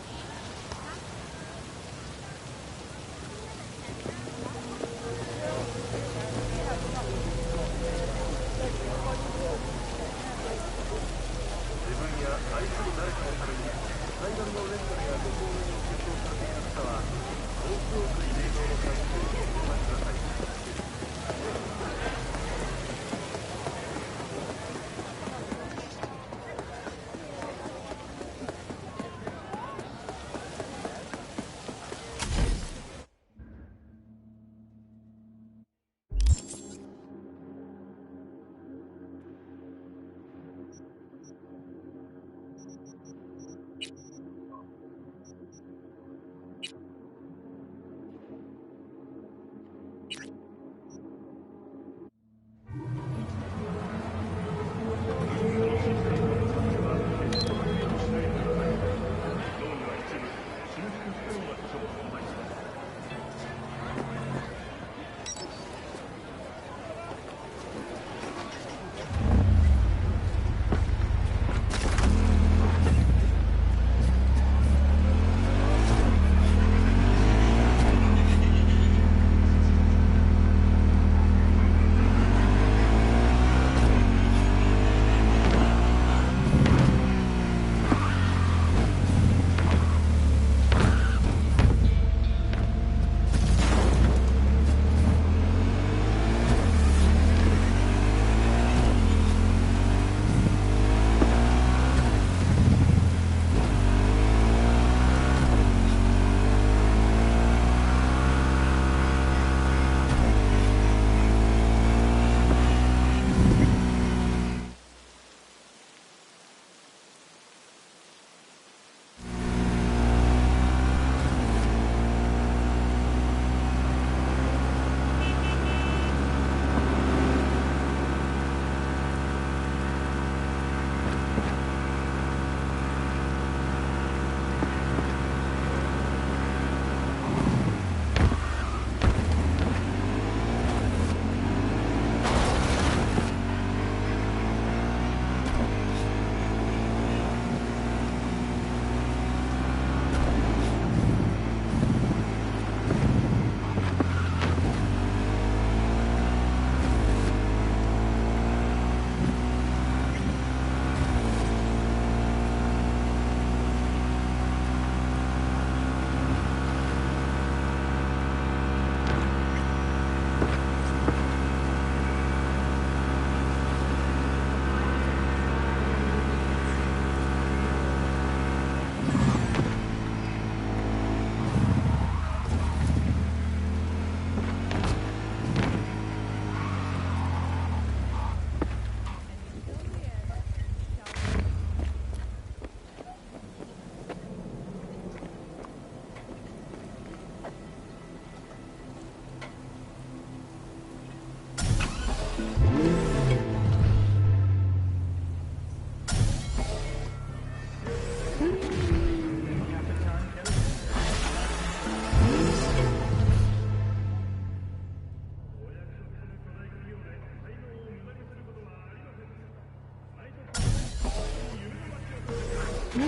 Ahoy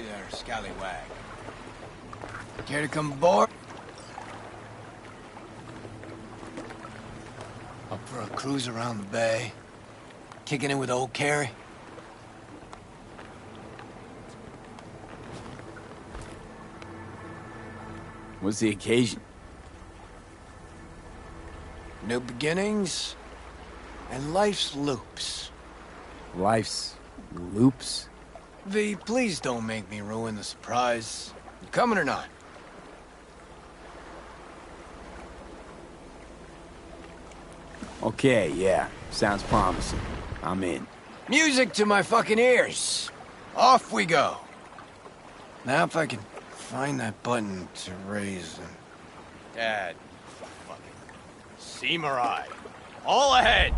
there, scallywag. Care to come aboard? Up for a cruise around the bay? Kicking in with old Carrie? What's the occasion? New beginnings and life's loops. Life's loops? V, please don't make me ruin the surprise. You coming or not? Okay, yeah. Sounds promising. I'm in. Music to my fucking ears. Off we go. Now if I can find that button to raise them. Dad. Fucking Samurai. All ahead.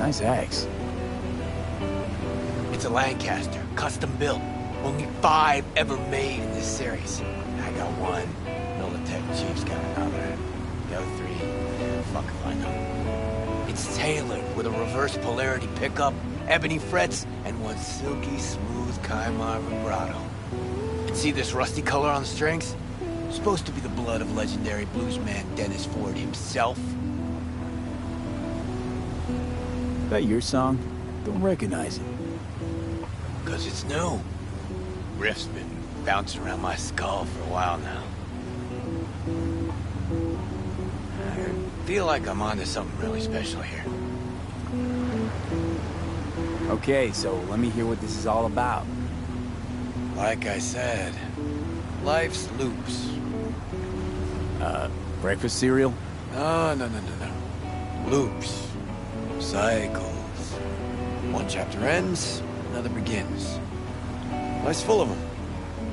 Nice axe. It's a Lancaster, custom built. Only 5 ever made in this series. I got one. Militech Chief's got another. The other 3, fuck if I know. It's tailored with a reverse polarity pickup, ebony frets, and one silky smooth Kaimar vibrato. And see this rusty color on the strings? Supposed to be the blood of legendary bluesman Dennis Ford himself. That your song? Don't recognize it. 'Cause it's new. Riff's been bouncing around my skull for a while now. I feel like I'm onto something really special here. Okay, so let me hear what this is all about. Like I said, life's loops. Breakfast cereal? No. Loops. Cycles. One chapter ends, another begins. Life's full of them.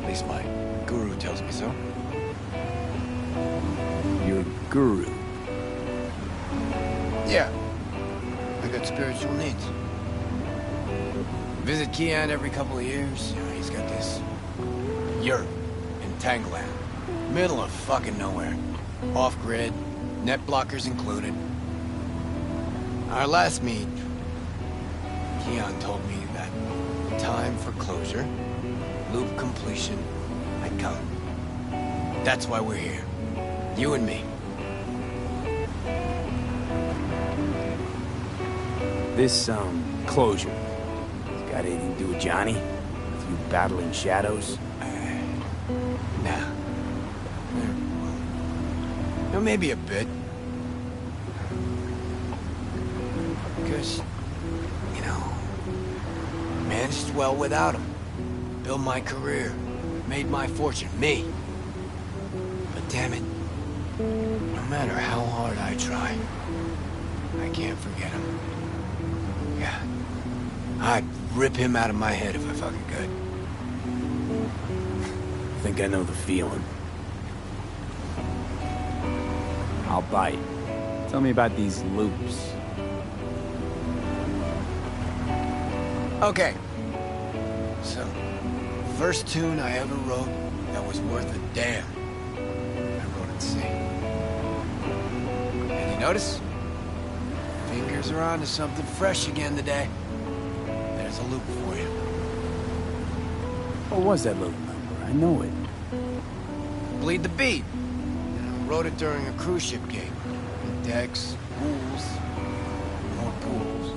At least my guru tells me so. Your guru? Yeah. I got spiritual needs. Visit Kian every couple of years. You know, he's got this yurt in Tangland. Middle of fucking nowhere. Off-grid, net blockers included. Our last meet, Keon told me that time for closure, loop completion, had come. That's why we're here. You and me. This, closure. Got anything to do with Johnny? With you battling shadows? Nah. No, maybe a bit. Because, you know, managed well without him. Built my career. Made my fortune. Me. But damn it. No matter how hard I try, I can't forget him. Yeah. I'd rip him out of my head if I fucking could. Think I know the feeling. I'll bite. Tell me about these loops. Okay. So, first tune I ever wrote that was worth a damn. I wrote at sea. And you notice? Fingers are on to something fresh again today. There's a loop for you. What was that little number? I know it. Bleed the Beat. You know, wrote it during a cruise ship gig. Decks, pools, more pools.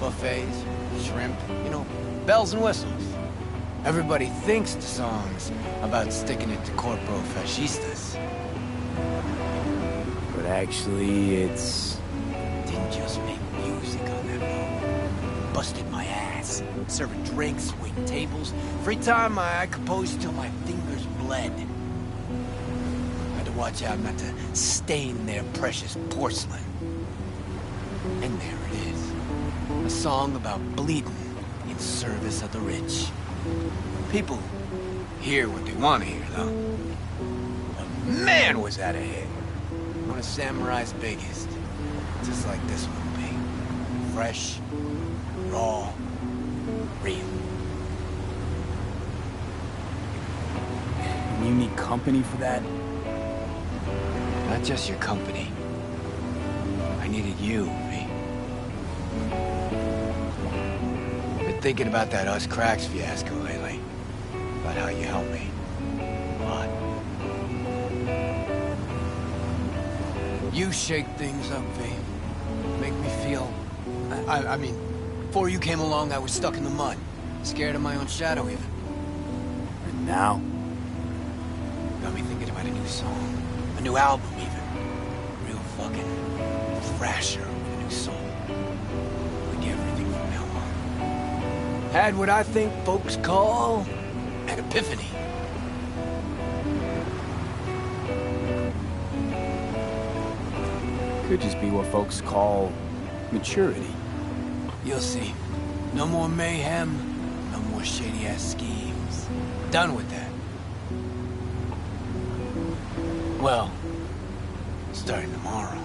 buffets, shrimp, you know, bells and whistles. Everybody thinks the song's about sticking it to Corpo fascistas. But actually, it's... Didn't just make music on that boat. Busted my ass. Serving drinks, waiting tables. Free time, I composed till my fingers bled. Had to watch out not to stain their precious porcelain. And there it is. A song about bleeding in service of the rich. People hear what they want to hear, though. But man, was that a hit. One of Samurai's biggest. Just like this one will be. Fresh, raw, real. You need company for that? Not just your company. I needed you, V. Been thinking about that Us Cracks fiasco lately. About how you helped me. A lot. You shake things up, V. Make me feel... I mean, before you came along, I was stuck in the mud. Scared of my own shadow, even. And now? Got me thinking about a new song. A new album, even. Real fucking thrasher with a new soul. Like everything from now on. Had what I think folks call an epiphany. Could just be what folks call maturity. You'll see. No more mayhem, no more shady-ass schemes. Done with that. Well, starting tomorrow.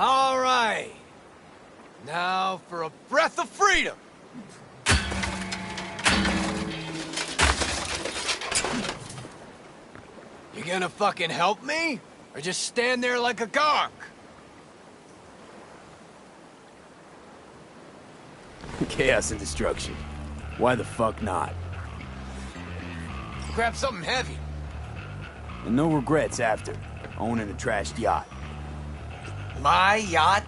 All right. Now for a breath of freedom. You gonna fucking help me? Or just stand there like a gonk? Chaos and destruction. Why the fuck not? Grab something heavy. And no regrets after owning a trashed yacht. My yacht?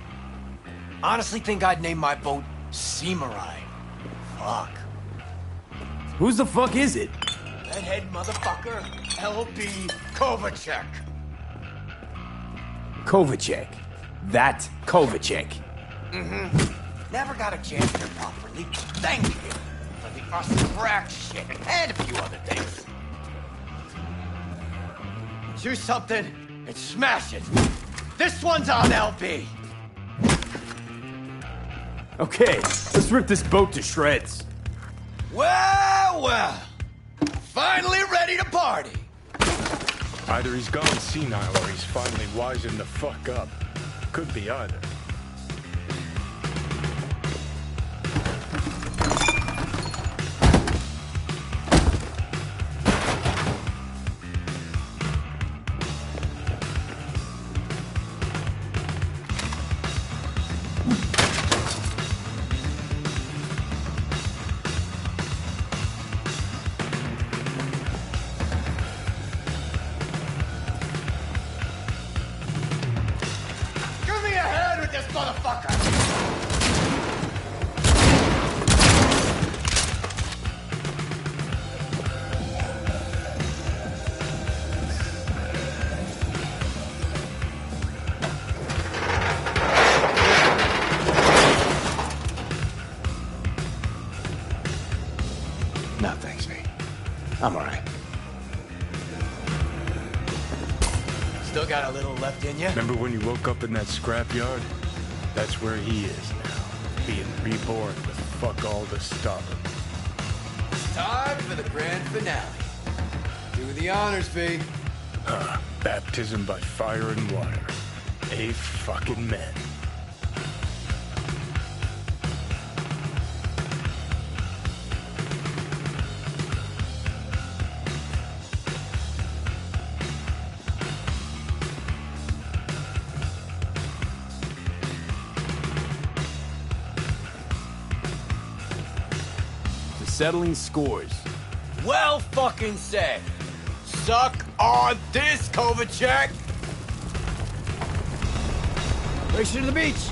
Honestly think I'd name my boat Samurai. Fuck. Whose the fuck is it? Redhead motherfucker, L.B. Kovacek. Kovacek. That Kovacek. Mm-hmm. Never got a chance to properly thank you for the Us Crack shit and a few other things. Do something and smash it. This one's on LB. Okay, let's rip this boat to shreds. Well, well. Finally ready to party. Either he's gone senile or he's finally wising the fuck up. Could be either. No, thanks, V. I'm all right. Still got a little left in you? Remember when you woke up in that scrapyard? That's where he is now, being reborn with fuck all to stop him. It's time for the grand finale. Do the honors, V. Baptism by fire and water. A fucking man. settling scores. Well fucking said. Suck on this, Kovacic! Race you to the beach.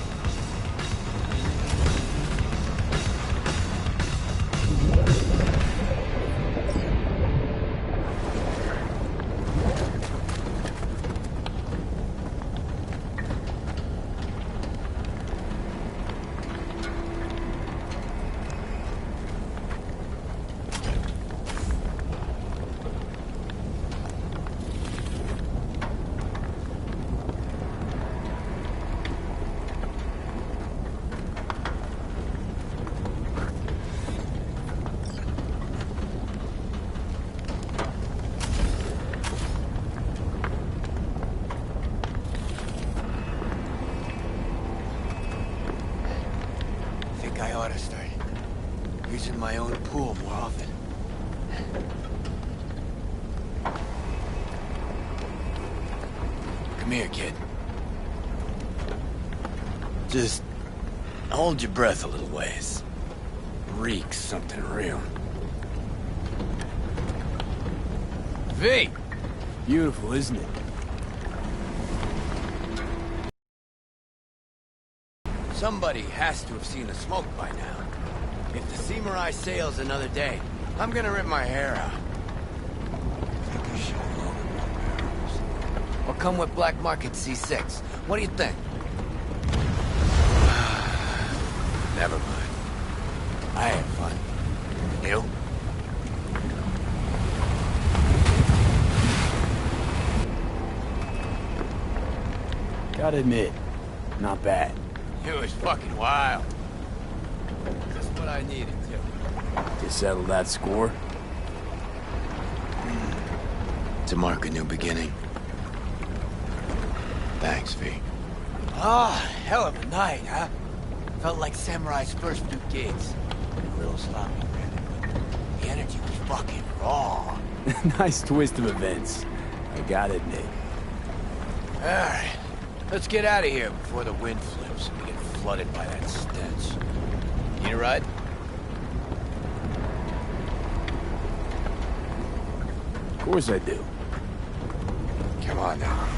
I ought to start using my own pool more often. Come here, kid. Just hold your breath a little ways. Reek something real. V! Beautiful, isn't it? Somebody has to have seen the smoke by now. If the Samurai sails another day, I'm gonna rip my hair out. Think I should load more barrels. Or come with Black Market C6. What do you think? Never mind. I had fun. You? Gotta admit, not bad. It was fucking wild. Just what I needed To settle that score? to mark a new beginning. Thanks, V. Ah, hell of a night, huh? Felt like Samurai's first few gigs. A little sloppy, granted, but the energy was fucking raw. Nice twist of events, I gotta admit. Alright, let's get out of here before the wind flips and we get flooded by that stench. Need a ride? Of course I do. Come on now.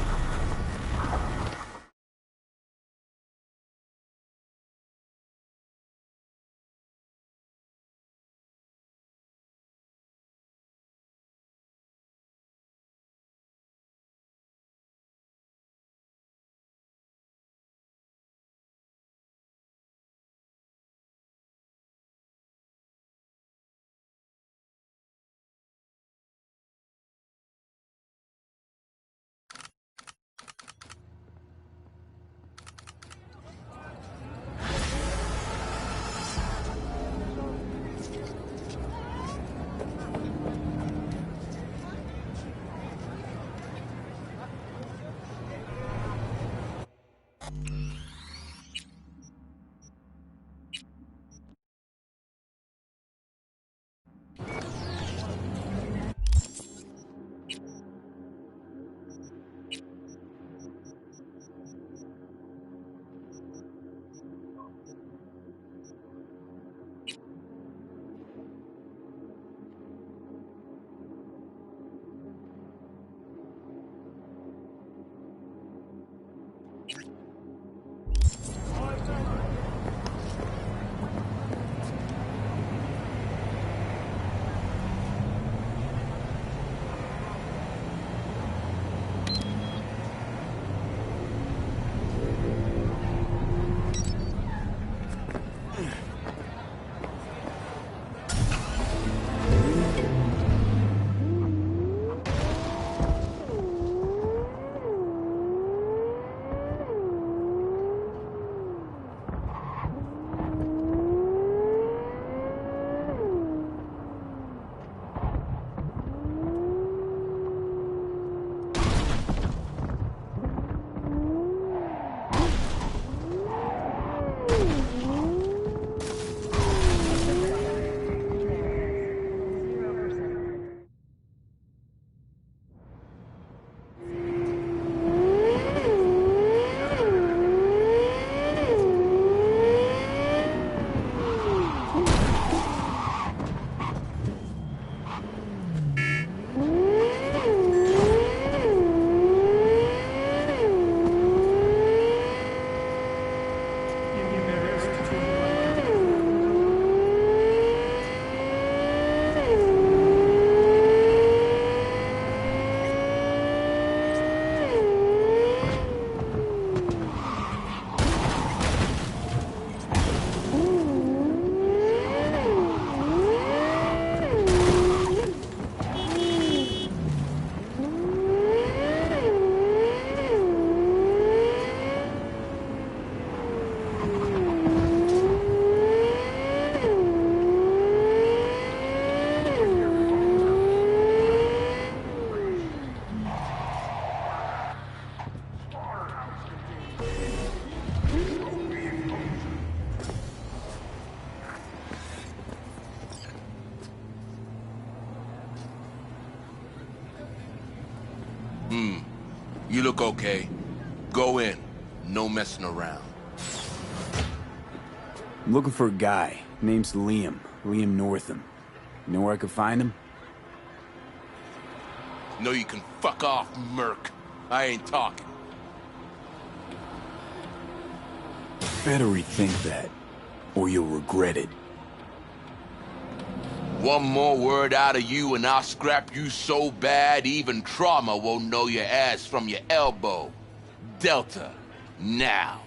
You look okay. Go in. No messing around. I'm looking for a guy. Name's Liam. Liam Northam. You know where I could find him? No, you can fuck off, Merc. I ain't talking. Better rethink that, or you'll regret it. One more word out of you and I'll scrap you so bad even trauma won't know your ass from your elbow. Delta, now.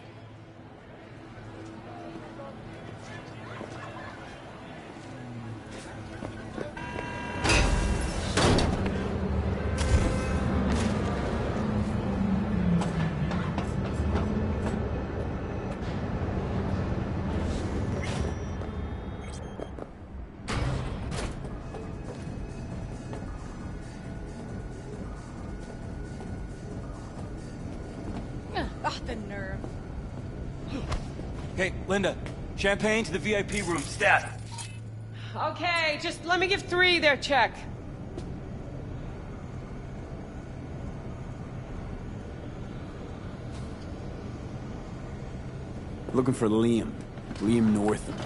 The nerve. Hey, Linda. Champagne to the VIP room, stat. Okay, just let me give 3 their check. Looking for Liam. Liam Northam.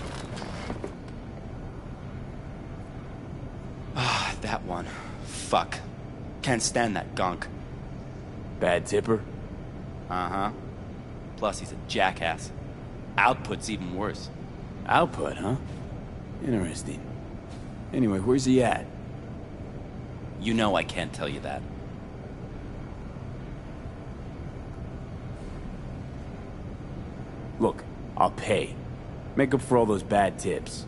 Ah, that one. Fuck. Can't stand that gunk. Bad tipper? Uh-huh. Plus, he's a jackass. Output's even worse. Output, huh? Interesting. Anyway, where's he at? You know I can't tell you that. Look, I'll pay. Make up for all those bad tips.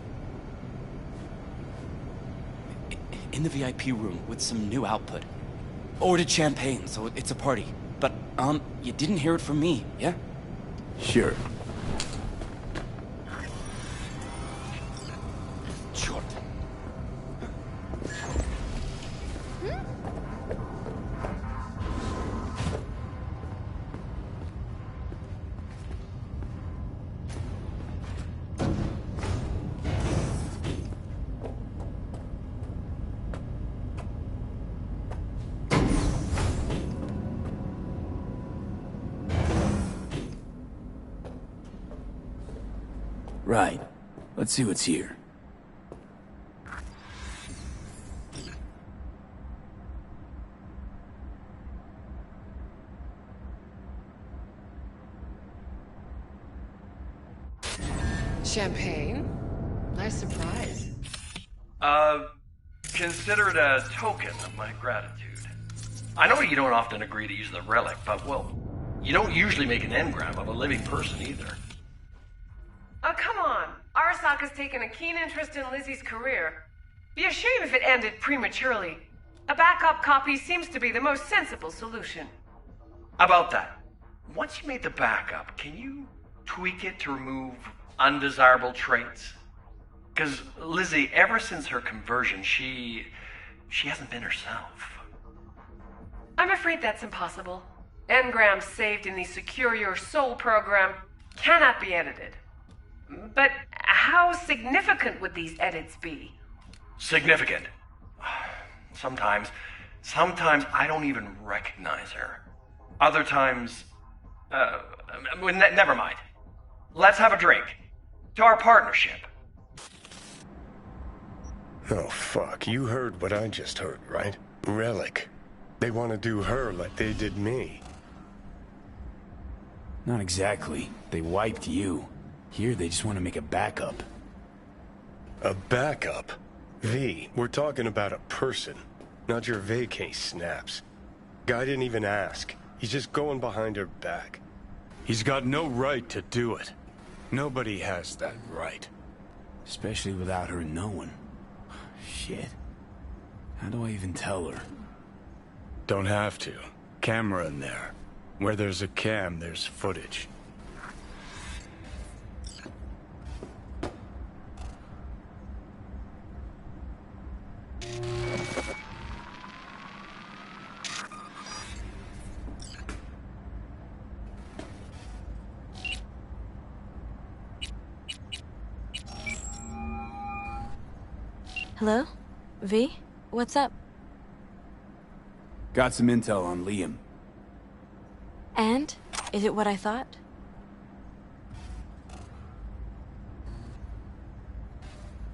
In the VIP room with some new output. Ordered champagne, so it's a party. But, you didn't hear it from me, yeah? Sure. Short. Right. Let's see what's here. Champagne? Nice surprise. Consider it a token of my gratitude. I know you don't often agree to use the relic, but, well, you don't usually make an engram of a living person either. Oh, come on. Arasaka's taken a keen interest in Lizzie's career. Be a shame if it ended prematurely. A backup copy seems to be the most sensible solution. How about that? Once you made the backup, can you tweak it to remove undesirable traits? Because Lizzie, ever since her conversion, she hasn't been herself. I'm afraid that's impossible. Engrams saved in the Secure Your Soul program cannot be edited. But how significant would these edits be? Significant. Sometimes I don't even recognize her. Other times, never mind. Let's have a drink. To our partnership. Oh, fuck. You heard what I just heard, right? Relic. They want to do her like they did me. Not exactly. They wiped you. Here, they just want to make a backup. A backup? V, we're talking about a person, not your vacay snaps. Guy didn't even ask. He's just going behind her back. He's got no right to do it. Nobody has that right. Especially without her knowing. Shit. How do I even tell her? Don't have to. Camera in there. Where there's a cam, there's footage. Hello? V? What's up? Got some intel on Liam. And? Is it what I thought?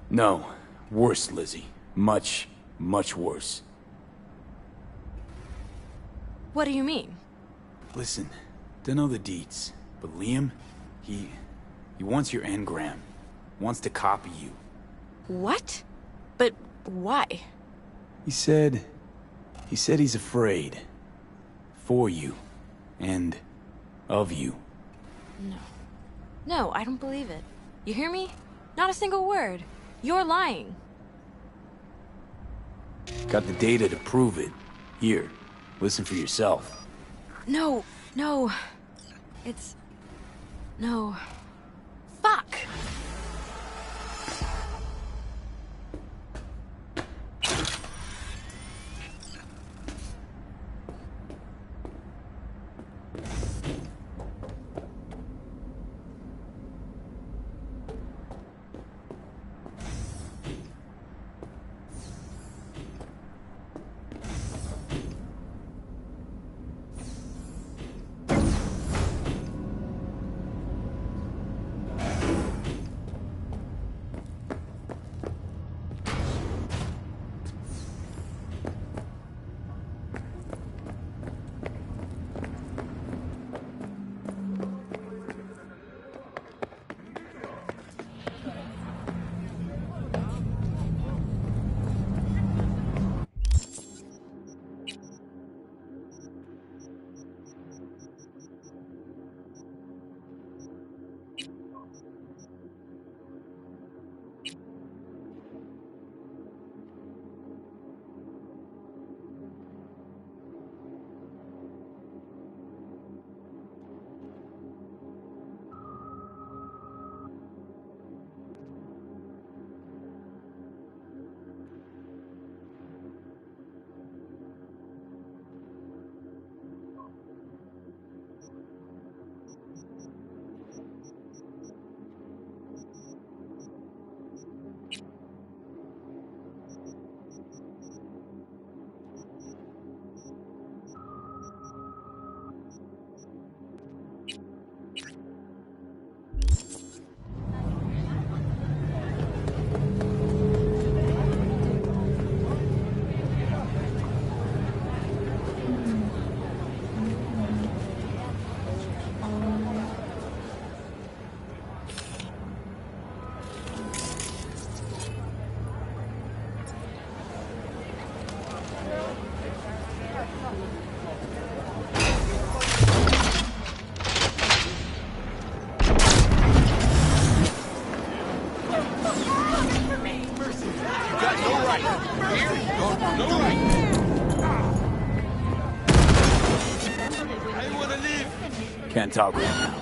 No. Worse, Lizzie. Much, much worse. What do you mean? Listen, don't know the deets, but Liam, he wants your engram. Wants to copy you. What? But why? He said he's afraid. For you. And of you. No. No, I don't believe it. You hear me? Not a single word. You're lying. Got the data to prove it. Here, listen for yourself. No, no. No. Fuck! Can't talk right now.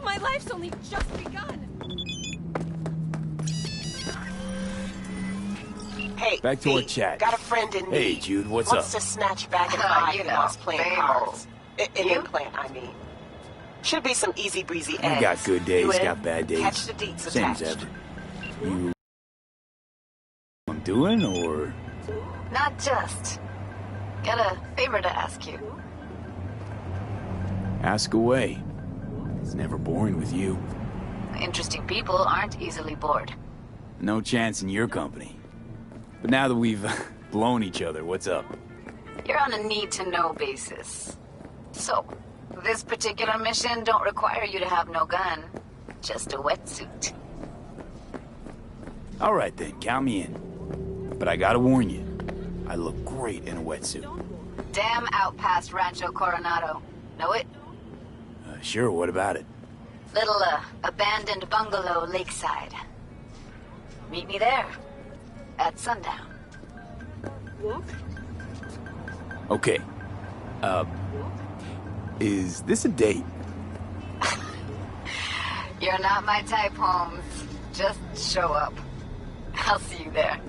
My life's only just begun! Hey, Back to our chat. Got a friend in Hey, need. Jude, what's Wants up? to snatch back an eye he lost playing cards. An implant, I mean. Should be some easy breezy eggs. I got good days, You in? got bad days. Catch the deets Same as attached. ever. You... I'm doing, or... Not just. Got a favor to ask you. Ask away. It's never boring with you. Interesting people aren't easily bored. No chance in your company. But now that we've blown each other, what's up? You're on a need-to-know basis. So, this particular mission don't require you to have no gun. Just a wetsuit. Alright then, count me in. But I gotta warn you, I look great in a wetsuit. Damn out past Rancho Coronado. Know it? Sure, what about it? Little, abandoned bungalow lakeside. Meet me there. At sundown. Okay. Is this a date? You're not my type, Holmes. Just show up. I'll see you there.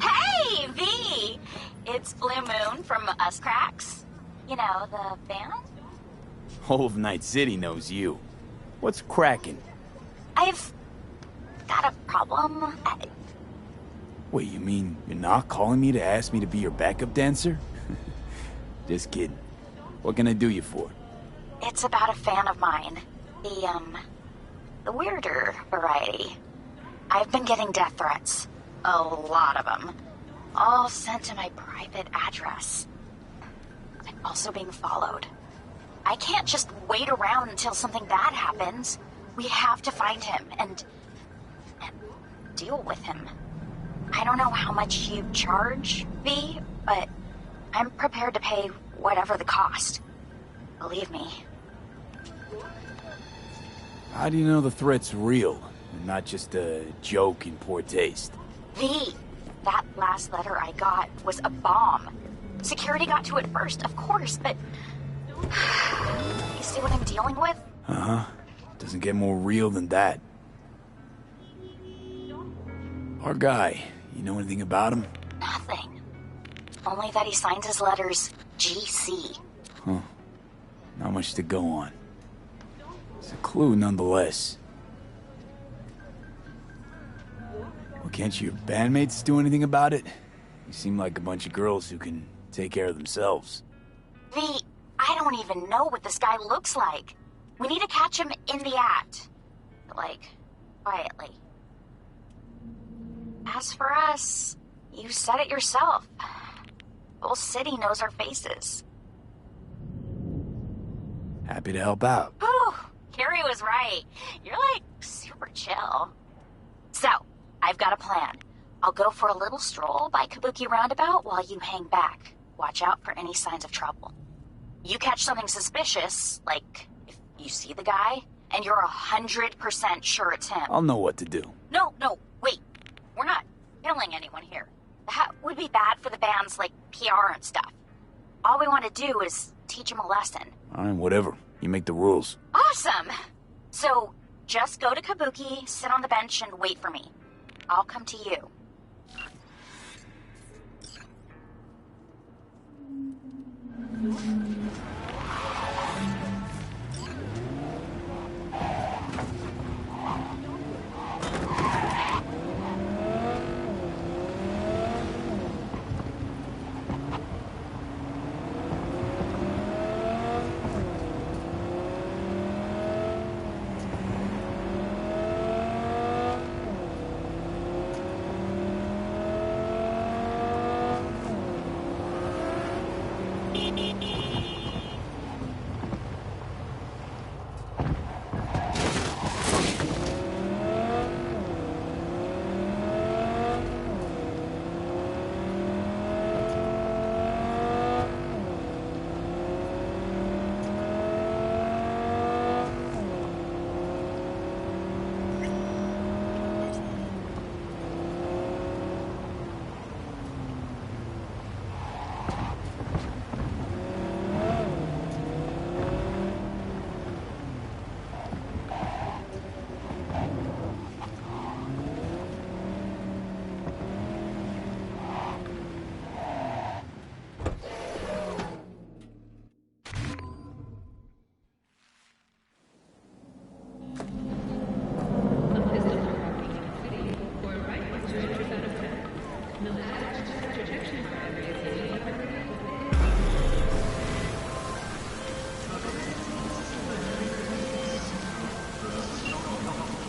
Hey, V! It's Blue Moon from Us Cracks. You know, the band? Whole of Night City knows you. What's cracking? I've got a problem. Wait, you mean you're not calling me to ask me to be your backup dancer? Just kidding. What can I do you for? It's about a fan of mine. The weirder variety. I've been getting death threats. A lot of them. All sent to my private address. I'm also being followed. I can't just wait around until something bad happens. We have to find him and deal with him. I don't know how much you charge, V, but I'm prepared to pay whatever the cost. Believe me. How do you know the threat's real and not just a joke in poor taste? V, that last letter I got was a bomb. Security got to it first, of course, but... You see what I'm dealing with? Uh-huh. Doesn't get more real than that. Our guy, you know anything about him? Nothing. Only that he signs his letters GC. Huh. Not much to go on. It's a clue nonetheless. Well, can't your bandmates do anything about it? You seem like a bunch of girls who can take care of themselves. V, I don't even know what this guy looks like. We need to catch him in the act. Like, quietly. As for us, you said it yourself. The whole city knows our faces. Happy to help out. Whew, Carrie was right. You're like super chill. So, I've got a plan. I'll go for a little stroll by Kabuki Roundabout while you hang back. Watch out for any signs of trouble. You catch something suspicious, like if you see the guy, and you're 100% sure it's him. I'll know what to do. No, wait. We're not killing anyone here. That would be bad for the band's, like, PR and stuff. All we want to do is teach him a lesson. Alright, whatever. You make the rules. Awesome! So, just go to Kabuki, sit on the bench, and wait for me. I'll come to you.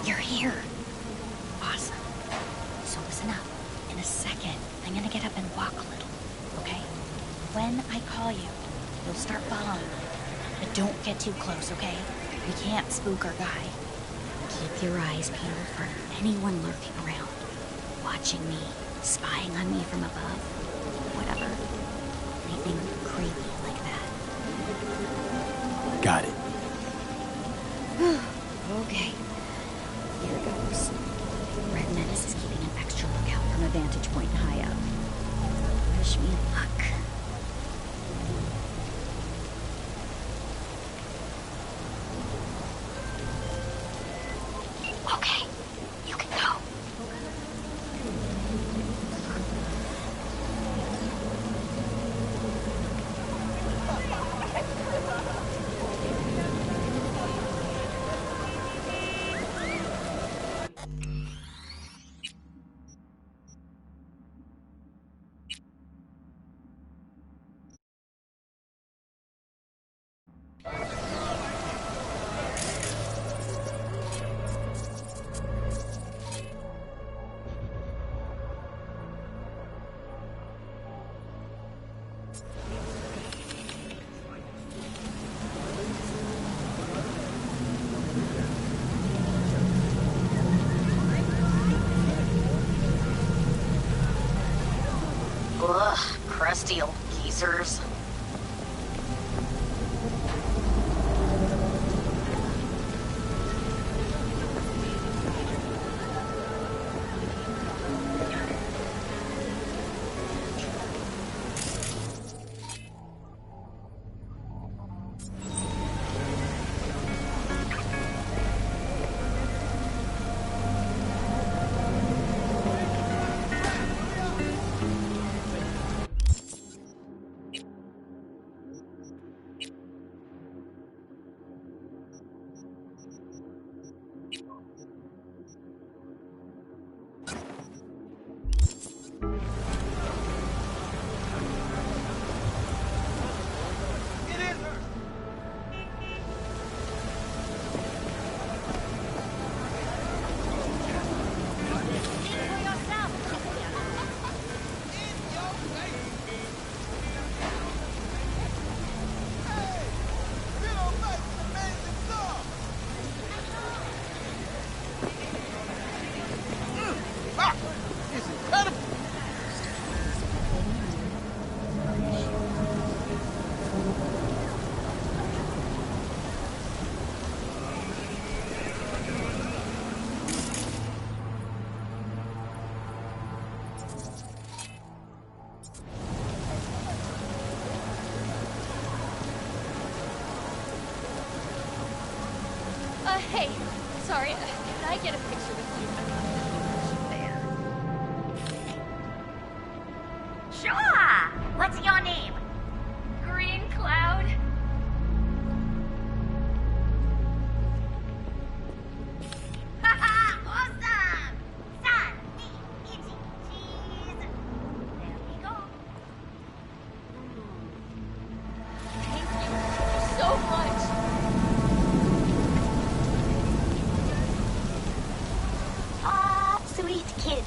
You're here. Awesome. So listen up. In a second, I'm gonna get up and walk a little, okay? When I call you, you'll start following me. But don't get too close, okay? We can't spook our guy. Keep your eyes peeled for anyone lurking around. Watching me, spying on me from above. Whatever. Anything creepy like that. Got it. Okay. Here goes. Ugh, crusty old geezers. Hey, sorry, can I get a picture with you? Sure! What's your name? Green Cloud? Haha! Awesome! San, mi, ichi, cheese! There we go. Thank you so much! Ah, sweet kid.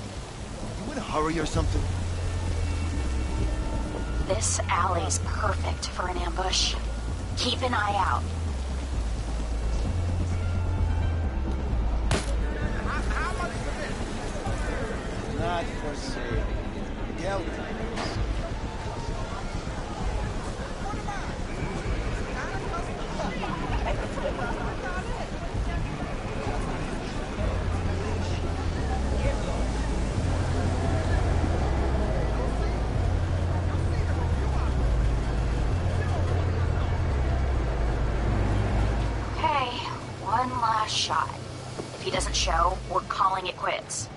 You in a hurry or something? This alley's perfect for an ambush. Keep an eye out. Not for sale. Delta. Okay, one last shot. If he doesn't show, we're calling it quits.